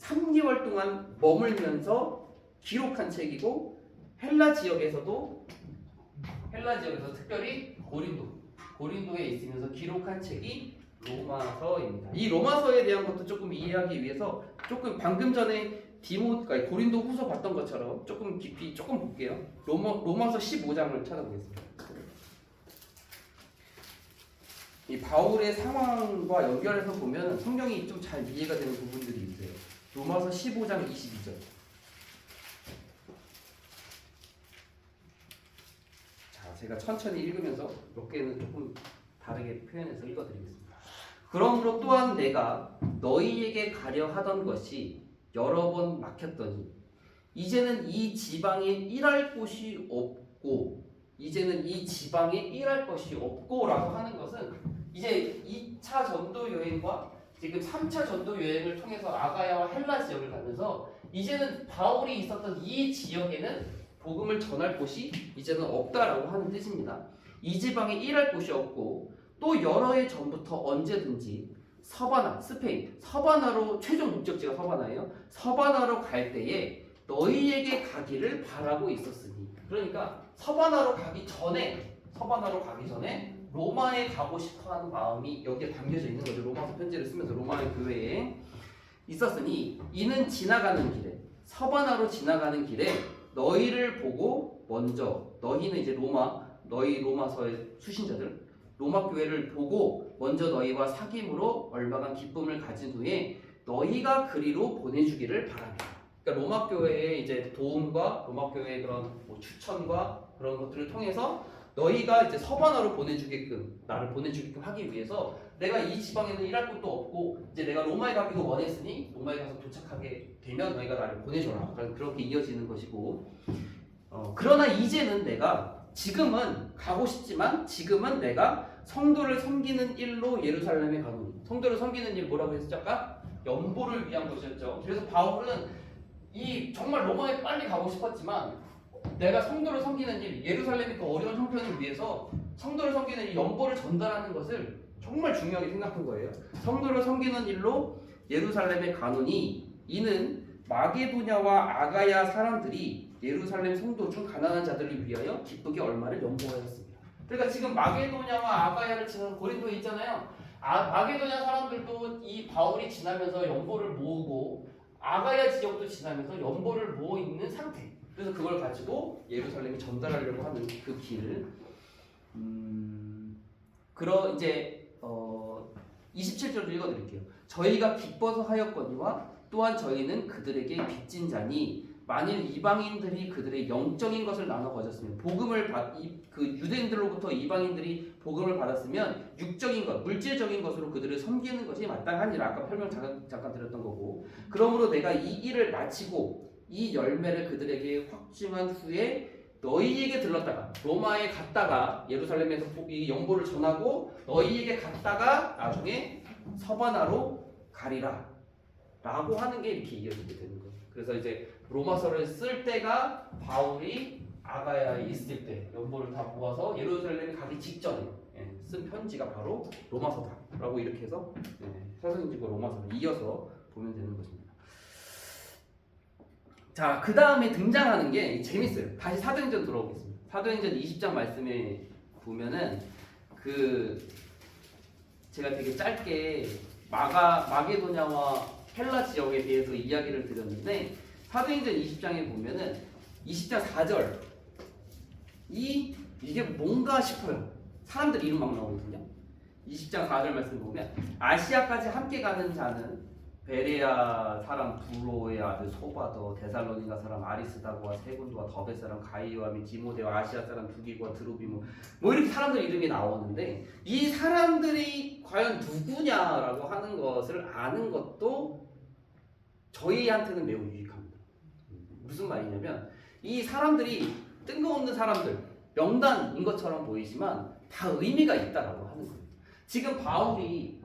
3개월 동안 머물면서 기록한 책이고 헬라 지역에서 특별히 고린도에 있으면서 기록한 책이 로마서입니다. 이 로마서에 대한 것도 조금 이해하기 위해서 조금 방금 전에 고린도 후서 봤던 것처럼 조금 깊이 조금 볼게요. 로마서 15장을 찾아보겠습니다. 이 바울의 상황과 연결해서 보면 성경이 좀 잘 이해가 되는 부분들이 있어요. 로마서 15장 22절. 자, 제가 천천히 읽으면서 몇 개는 조금 다르게 표현해서 읽어드리겠습니다. 그러므로 또한 내가 너희에게 가려 하던 것이 여러 번 막혔더니 이제는 이 지방에 일할 곳이 없고 라고 하는 것은 이제 2차 전도 여행과 지금 3차 전도 여행을 통해서 아가야와 헬라 지역을 가면서 이제는 바울이 있었던 이 지역에는 복음을 전할 곳이 이제는 없다라고 하는 뜻입니다. 이 지방에 일할 곳이 없고 또 여러 해 전부터 언제든지 스페인 서바나로 최종 목적지가 서바나예요. 서바나로 갈 때에 너희에게 가기를 바라고 있었으니, 그러니까 서바나로 가기 전에 로마에 가고 싶어하는 마음이 여기에 담겨져 있는 거죠. 로마서 편지를 쓰면서 로마의 교회에 있었으니 이는 서바나로 지나가는 길에 너희를 보고 먼저, 너희는 이제 너희 로마서의 수신자들, 로마 교회를 보고 먼저 너희와 사귐으로 얼마간 기쁨을 가진 후에 너희가 그리로 보내주기를 바랍니다. 그러니까 로마 교회의 이제 도움과 로마 교회의 그런 추천과 그런 것들을 통해서 너희가 이제 서바나로 나를 보내주게끔 하기 위해서 내가 이 지방에는 일할 곳도 없고 이제 내가 로마에 가기도 원했으니 로마에 가서 도착하게 되면 너희가 나를 보내줘라. 그렇게 이어지는 것이고, 그러나 이제는 지금은 가고 싶지만 지금은 내가 성도를 섬기는 일로 예루살렘에 가노니. 성도를 섬기는 일 뭐라고 했었죠? 아까 연보를 위한 것이었죠. 그래서 바울은 정말 로마에 빨리 가고 싶었지만 내가 성도를 섬기는 일, 예루살렘의 그 어려운 형편을 위해서 성도를 섬기는 이 연보를 전달하는 것을 정말 중요하게 생각한 거예요. 성도를 섬기는 일로 예루살렘에 가노니 이는 마게도냐와 아가야 사람들이 예루살렘 성도 중 가난한 자들을 위하여 기쁘게 얼마를 연보하였습니다. 그러니까 지금 마게도냐와 아가야를 지나는 고린도에 있잖아요. 마게도냐 사람들도 이 바울이 지나면서 연보를 모으고 아가야 지역도 지나면서 연보를 모으고 있는 상태. 그래서 그걸 가지고 예루살렘에 전달하려고 하는 그 길을 이제 27절도 읽어드릴게요. 저희가 기뻐서 하였거니와 또한 저희는 그들에게 빚진 자니 만일 이방인들이 그들의 영적인 것을 나눠 가졌으면 그 유대인들로부터 이방인들이 복음을 받았으면 육적인 것, 물질적인 것으로 그들을 섬기는 것이 마땅하니라. 아까 설명 잠깐 드렸던 거고, 그러므로 내가 이 일을 마치고 이 열매를 그들에게 확증한 후에 너희에게 들렀다가 로마에 갔다가 예루살렘에서 이 연보를 전하고 너희에게 갔다가 나중에 서바나로 가리라 라고 하는 게 이렇게 이어지게 되는 거예요. 그래서 이제 로마서를 쓸 때가 바울이 아가야에 있을 때 연보를 다 모아서 예루살렘에 가기 직전에 쓴 편지가 바로 로마서다라고 이렇게 해서 사도행전과 로마서를 이어서 보면 되는 것입니다. 자, 그 다음에 등장하는 게 재밌어요. 다시 사도행전 돌아오겠습니다. 사도행전 20장 말씀에 보면은 제가 되게 짧게 마게도냐와 헬라 지역에 대해서 이야기를 드렸는데 사도행전 20장에 보면은 20장 4절 이게 뭔가 싶어요. 사람들 이름 막 나오거든요. 20장 4절 말씀 보면 아시아까지 함께 가는 자는 베레아 사람 두로의 아들 소바더, 데살로니가 사람 아리스다고와 세군도와 더베 사람 가이오와 및 디모데와 아시아 사람 두기고와 드로비모 이렇게 사람들 이름이 나오는데 이 사람들이 과연 누구냐라고 하는 것을 아는 것도 저희한테는 매우 유익합니다. 무슨 말이냐면 이 사람들이 뜬금없는 사람들, 명단인 것처럼 보이지만 다 의미가 있다라고 하는 거예요. 지금 바울의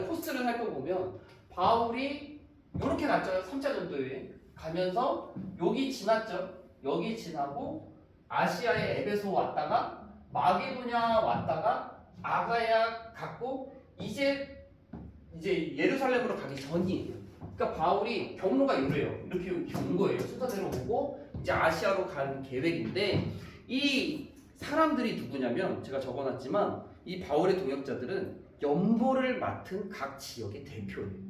코스를 살펴보면 바울이 이렇게 갔죠. 3차 전도여행 가면서 여기 지났죠. 여기 지나고 아시아의 에베소 왔다가 마게도냐 왔다가 아가야 갔고 이제 이제 예루살렘으로 가기 전이에요. 그러니까 바울이 경로가 이래요. 이렇게 온 거예요. 순서대로 오고 이제 아시아로 간 계획인데 이 사람들이 누구냐면 제가 적어놨지만 이 바울의 동역자들은 연보를 맡은 각 지역의 대표예요.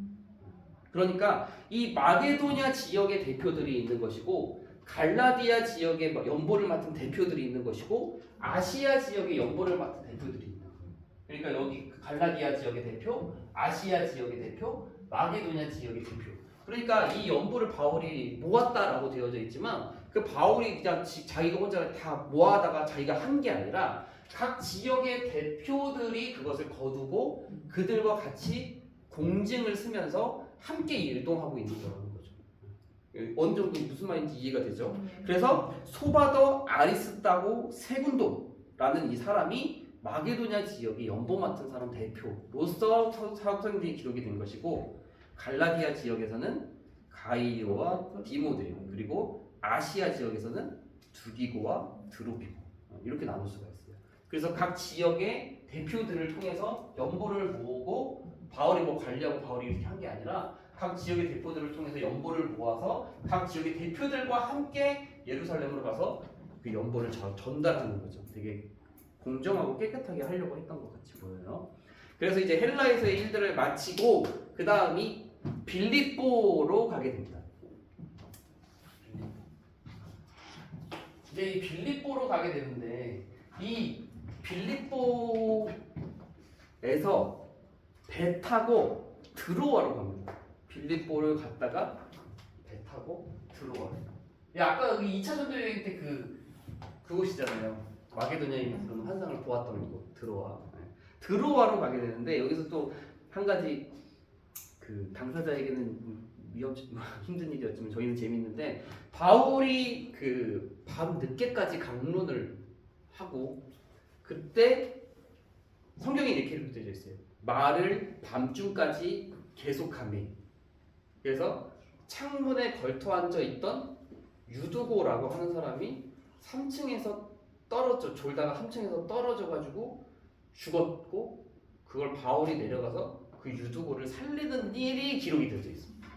그러니까 이 마게도냐 지역의 대표들이 있는 것이고 갈라디아 지역의 연보를 맡은 대표들이 있는 것이고 아시아 지역의 연보를 맡은 대표들이 있는 거예요. 그러니까 여기 갈라디아 지역의 대표, 아시아 지역의 대표, 마게도냐 지역의 대표. 그러니까 이 연보를 바울이 모았다라고 되어져 있지만 그 바울이 그냥 자기가 혼자 다 모아다가 자기가 한 게 아니라 각 지역의 대표들이 그것을 거두고 그들과 같이 공증을 쓰면서 함께 일동하고 있는 거라는 거죠. 어느 정도 무슨 말인지 이해가 되죠? 그래서 소바더 아리스타고 세군도라는 이 사람이 마게도냐 지역의 연보 맡은 사람 대표로서 사도행전이 기록이 된 것이고 갈라디아 지역에서는 가이오와 디모데요. 그리고 아시아 지역에서는 두기고와 드로피고 이렇게 나눌 수가 있어요. 그래서 각 지역의 대표들을 통해서 연보를 모으고 바울이 뭐 관리하고 바울이 이렇게 한 게 아니라 각 지역의 대표들을 통해서 연보를 모아서 각 지역의 대표들과 함께 예루살렘으로 가서 그 연보를 전달하는 거죠. 되게 공정하고 깨끗하게 하려고 했던 것 같이 보여요. 그래서 이제 헬라에서의 일들을 마치고 그 다음이 빌립보로 가게 됩니다. 이제 이 빌립보로 가게 되는데 이 빌립보에서 배 타고 드로아로 갑니다. 빌립보를 갔다가 배 타고 드로아로. 아까 여기 2차 전도 여행 때 그곳이잖아요. 마게도냐에 그런 환상을 보았던 곳 드로아. 드로아로 가게 되는데 여기서 또 한 가지 그 당사자에게는 힘든 일이었지만 저희는 재밌는데 바울이 그 밤 늦게까지 강론을 하고 그때 성경에 이렇게 되어 있어요. 말을 밤중까지 계속하며 그래서 창문에 걸터 앉아 있던 유두고라고 하는 사람이 3층에서 졸다가 3층에서 떨어져 가지고 죽었고 그걸 바울이 내려가서 그 유두고를 살리는 일이 기록이 되어 있습니다.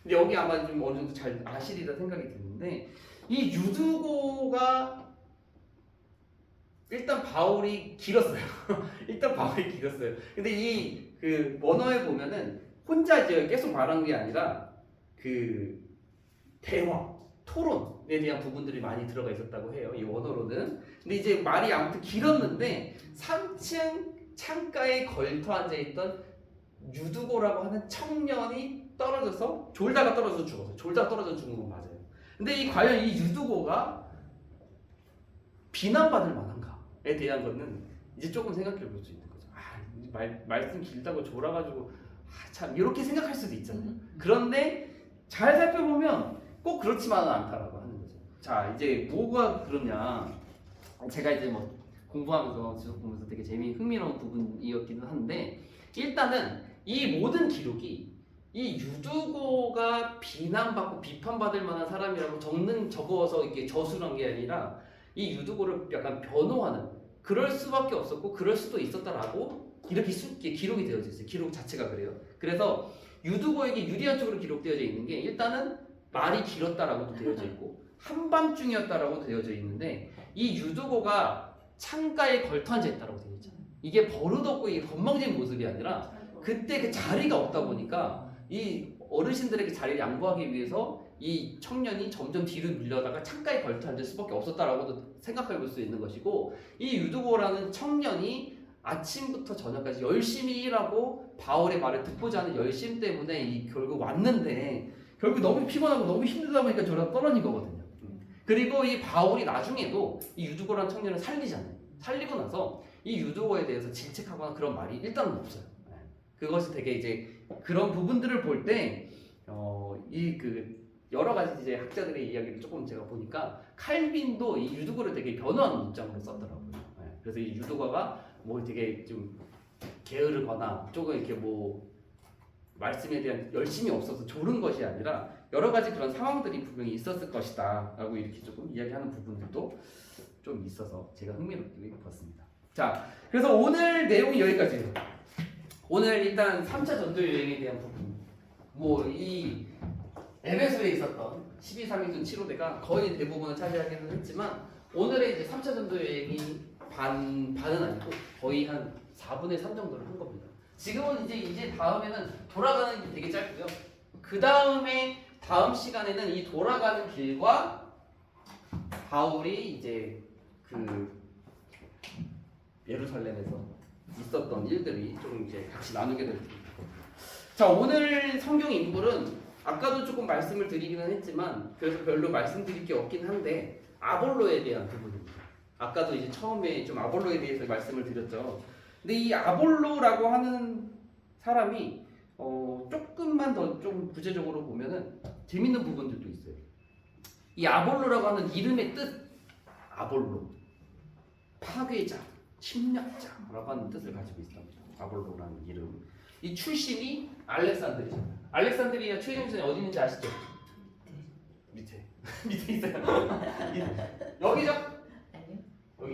근데 여기 아마 좀 어느 정도 잘 아시리라 생각이 드는데 이 유두고가 일단 바울이 길었어요. 근데 이 그 원어에 보면은 혼자 이제 계속 말한 게 아니라 그 대화, 토론에 대한 부분들이 많이 들어가 있었다고 해요. 이 원어로는. 근데 이제 말이 아무튼 길었는데 3층 창가에 걸터 앉아 있던 유두고라고 하는 청년이 떨어져서 졸다가 떨어져 죽었어요. 졸다가 떨어져 죽은 건 맞아요. 근데 과연 이 유두고가 비난받을 만한가에 대한 거는 이제 조금 생각해 볼 수 있는 거죠. 말씀 길다고 졸아가지고 참 이렇게 생각할 수도 있잖아요. 그런데 잘 살펴보면 꼭 그렇지만은 않다라고 하는 거죠. 자, 이제 뭐가 그러냐? 제가 이제 뭐 공부하면서 지속 보면서 되게 흥미로운 부분이었기도 한데 일단은 이 모든 기록이 이 유두고가 비난받고 비판받을 만한 사람이라고 적어서 이렇게 저술한 게 아니라 이 유두고를 약간 변호하는 그럴 수밖에 없었고 그럴 수도 있었다라고 이렇게 기록이 되어져 있어요. 기록 자체가 그래요. 그래서 유두고에게 유리한 쪽으로 기록되어져 있는 게 일단은 말이 길었다라고도 되어져 있고 한밤중이었다라고 되어져 있는데 이 유두고가 창가에 걸터 앉아 있다라고 되어 있잖아요. 이게 버릇없고 이게 건방진 모습이 아니라 그때 그 자리가 없다 보니까 이 어르신들에게 자리를 양보하기 위해서 이 청년이 점점 뒤로 밀려다가 창가에 걸터 앉을 수밖에 없었다라고도 생각해 볼 수 있는 것이고 이 유두고라는 청년이 아침부터 저녁까지 열심히 일하고 바울의 말을 듣고자 하는 열심 때문에 결국 왔는데 결국 너무 피곤하고 너무 힘들다 보니까 저러다 떨어진 거거든요. 그리고 이 바울이 나중에도 이 유두고라는 청년을 살리잖아요. 살리고 나서 이 유두고에 대해서 질책하거나 그런 말이 일단은 없어요. 그것이 되게 이제 그런 부분들을 볼 때 여러 가지 이제 학자들의 이야기를 조금 제가 보니까 칼빈도 이 유두고를 되게 변호하는 입장으로 썼더라고요. 그래서 이 유두고가 뭐 되게 좀 게으르거나 조금 이렇게 뭐 말씀에 대한 열심이 없어서 졸은 것이 아니라 여러 가지 그런 상황들이 분명히 있었을 것이다 라고 이렇게 조금 이야기하는 부분들도 좀 있어서 제가 흥미롭게 봤습니다. 자, 그래서 오늘 내용이 여기까지예요. 오늘 일단 3차 전도 여행에 대한 부분, 뭐 이 에베소에 있었던 12.3인승 7호대가 거의 대부분을 차지하기는 했지만 오늘의 이제 3차 전도 여행이 반은 아니고 거의 한 4분의 3 정도를 한 겁니다. 지금은 이제 다음에는 돌아가는 게 되게 짧고요. 그 다음에 다음 시간에는 이 돌아가는 길과 바울이 이제 그 예루살렘에서 있었던 일들이 좀 이제 같이 나누게 될 겁니다. 자, 오늘 성경 인물은 아까도 조금 말씀을 드리기는 했지만 그래서 별로 말씀드릴 게 없긴 한데 아볼로에 대한 부분입니다. 아까도 이제 처음에 좀 아볼로에 대해서 말씀을 드렸죠. 근데 이 아볼로라고 하는 사람이 조금만 더 좀 구체적으로 보면은 재밌는 부분들도 있어요. 이 아볼로라고 하는 이름의 뜻, 아볼로, 파괴자, 침략자라고 하는 뜻을 가지고 있습니다. 아볼로라는 이름. 이 출신이 알렉산드리아입니다. 알렉산드리아 최정선이 어디 있는지 아시죠? 밑에. 밑에 있어요. 여기죠? 아니요.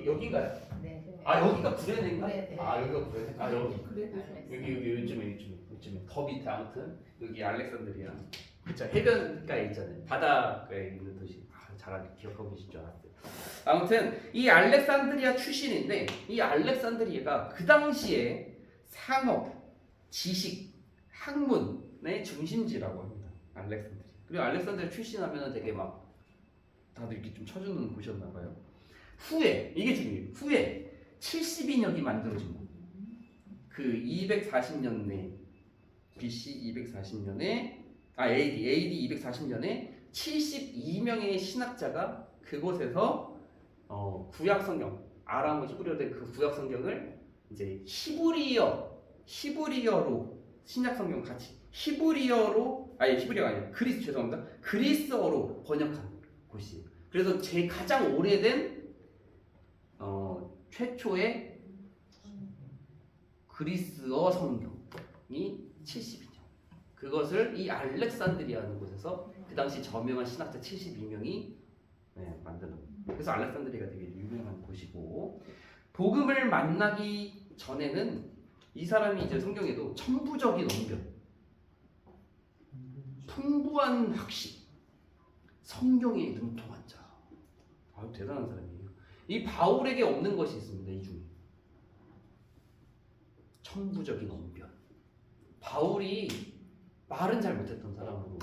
여기인가요? 네. 아, 여기가 구레네인가? 네. 아, 여기가 구레네. 아, 여기. 그래도 여기 요즘에 더 밑에 아무튼 여기 알렉산드리아. 그쵸, 해변가에 있잖아요. 바다가에 있는 도시. 잘 기억하고 계실 줄 알았어요. 아무튼 이 알렉산드리아 출신인데 이 알렉산드리아가 그 당시에 상업, 지식, 학문의 중심지라고 합니다. 알렉산드리아. 그리고 알렉산드리아 출신하면 되게 막 다들 이렇게 좀 쳐주는 곳이었나 봐요. 후에 이게 중요해요. 후에 70인역이 만들어진 곳. 그 240년에 BC 240년에 AD 240년에 72명의 신학자가 그곳에서 구약 성경 아람어 히브리어로 된 그 구약 성경을 이제 히브리어로 신약 성경 같이 히브리어가 아니에요. 그리스어로 번역한 곳이에요. 그래서 가장 오래된 최초의 그리스어 성경이 70이죠. 그것을 이 알렉산드리아라는 곳에서 그 당시 저명한 신학자 72명이 만드는. 그래서 알렉산드리아가 되게 유명한 곳이고 복음을 만나기 전에는 이 사람이 이제 성경에도 천부적인 언변, 풍부한 학식, 성경에 능통한 자. 아주 대단한 사람이에요. 이 바울에게 없는 것이 있습니다. 이 중에 천부적인 언변. 바울이 말은 잘 못했던 사람으로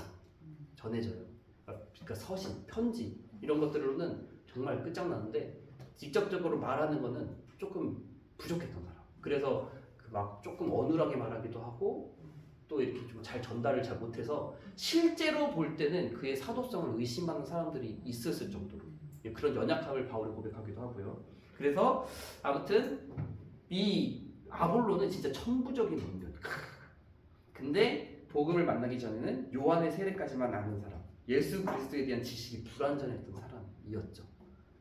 전해져요. 그러니까 서신, 편지 이런 것들로는 정말 끝장나는데 직접적으로 말하는 거는 조금 부족했던 사람. 그래서 막 조금 어눌하게 말하기도 하고 또 이렇게 좀 잘 전달을 잘 못해서 실제로 볼 때는 그의 사도성을 의심하는 사람들이 있었을 정도로 그런 연약함을 바울이 고백하기도 하고요. 그래서 아무튼 이 아볼로는 진짜 천부적인 언변. 근데 복음을 만나기 전에는 요한의 세례까지만 아는 사람, 예수 그리스도에 대한 지식이 불완전했던 사람이었죠.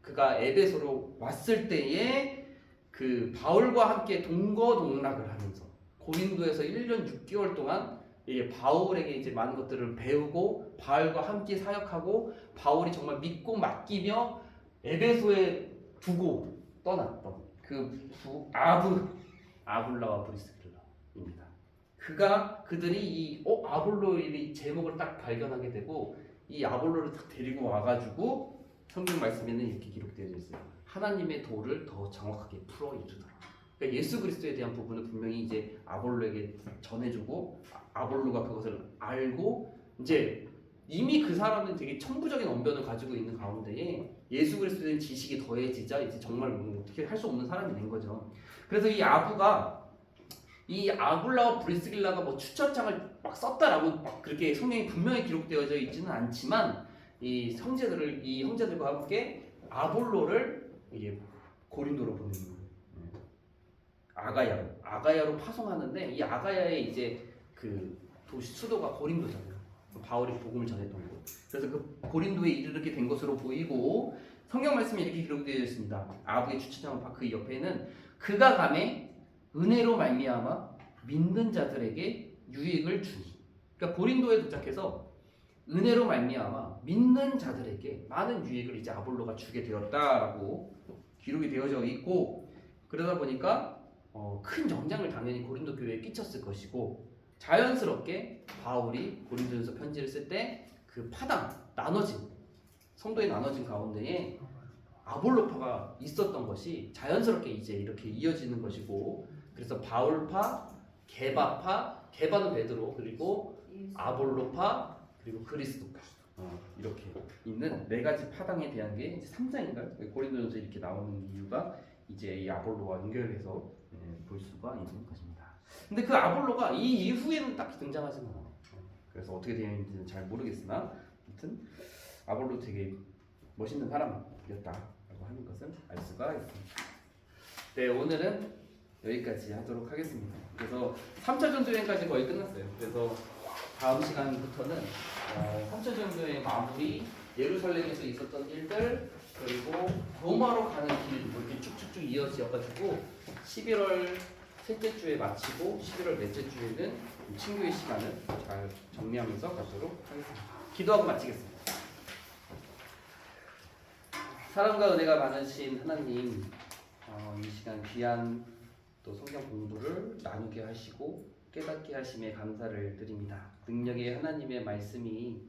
그가 에베소로 왔을 때에 그 바울과 함께 동거동락을 하면서 고린도에서 1년 6개월 동안 바울에게 이제 많은 것들을 배우고 바울과 함께 사역하고 바울이 정말 믿고 맡기며 에베소에 두고 떠났던 그 아굴라와 브리스길라입니다. 그들이 이 아볼로의 제목을 딱 발견하게 되고 이 아볼로를 딱 데리고 와가지고 성경 말씀에는 이렇게 기록되어 있어요. 하나님의 도를 더 정확하게 풀어 이루더라. 그러니까 예수 그리스도에 대한 부분을 분명히 이제 아볼로에게 전해주고 아볼로가 그것을 알고 이제 이미 그 사람은 되게 천부적인 언변을 가지고 있는 가운데에 예수 그리스도에 대한 지식이 더해지자 이제 정말 어떻게 할 수 없는 사람이 된 거죠. 그래서 이 아굴라와 브리스길라가 뭐 추천장을 막 썼다라고 막 그렇게 성경에 분명히 기록되어져 있지는 않지만 이 형제들과 함께 아볼로를 이게 고린도로 보내는 거예요. 아가야로 파송하는데 이 아가야의 이제 그 도시 수도가 고린도잖아요. 바울이 복음을 전했던 곳. 그래서 그 고린도에 이르게 된 것으로 보이고 성경 말씀이 이렇게 기록되어 있습니다. 아부의 추천장 그 옆에는 그가 감에 은혜로 말미암아 믿는 자들에게 유익을 주니. 그러니까 고린도에 도착해서 은혜로 말미암아 믿는 자들에게 많은 유익을 이제 아볼로가 주게 되었다라고 기록이 되어져 있고 그러다 보니까 큰 영향을 당연히 고린도 교회에 끼쳤을 것이고 자연스럽게 바울이 고린도전서 편지를 쓸 때 그 파당 나눠진 성도의 나눠진 가운데에 아볼로파가 있었던 것이 자연스럽게 이제 이렇게 이어지는 것이고 그래서 바울파, 게바파, 게바는 베드로 그리고 아볼로파 그리고 그리스도파 이렇게 있는 네 가지 파당에 대한 게 이제 3장인가요? 고린도전서 이렇게 나오는 이유가 이제 이 아볼로와 연결해서 볼 수가 있는 것입니다. 근데 그 아볼로가 이 이후에는 딱히 등장하지는 않아요. 그래서 어떻게 되어 있는지는 잘 모르겠으나 아무튼 아볼로 되게 멋있는 사람이었다라고 하는 것을 알 수가 있습니다. 네, 오늘은 여기까지 하도록 하겠습니다. 그래서 3차 전도여행까지 거의 끝났어요. 그래서 다음 시간부터는 3차 전도여행 마무리, 예루살렘에서 있었던 일들, 그리고 로마로 가는 길 이렇게 쭉쭉쭉 이어져가지고 11월 셋째 주에 마치고 11월 넷째 주에는 친교의 시간을 잘 정리하면서 가도록 하겠습니다. 기도하고 마치겠습니다. 사랑과 은혜가 많으신 하나님, 이 시간 귀한 또 성경 공부를 나누게 하시고 깨닫게 하심에 감사를 드립니다. 능력의 하나님의 말씀이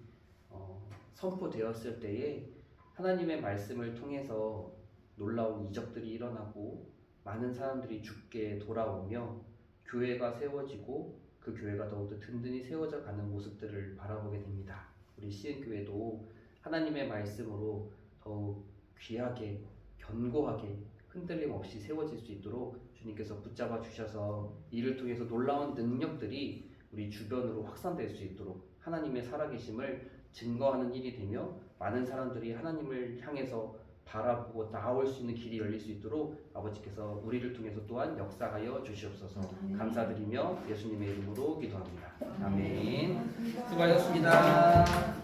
선포되었을 때에 하나님의 말씀을 통해서 놀라운 이적들이 일어나고 많은 사람들이 죽게 돌아오며 교회가 세워지고 그 교회가 더욱더 든든히 세워져 가는 모습들을 바라보게 됩니다. 우리 시흥교회도 하나님의 말씀으로 더욱 귀하게 견고하게 흔들림 없이 세워질 수 있도록 주님께서 붙잡아 주셔서 이를 통해서 놀라운 능력들이 우리 주변으로 확산될 수 있도록 하나님의 살아계심을 증거하는 일이 되며 많은 사람들이 하나님을 향해서 바라보고 나아올 수 있는 길이 열릴 수 있도록 아버지께서 우리를 통해서 또한 역사하여 주시옵소서. 감사드리며 예수님의 이름으로 기도합니다. 아멘. 수고하셨습니다.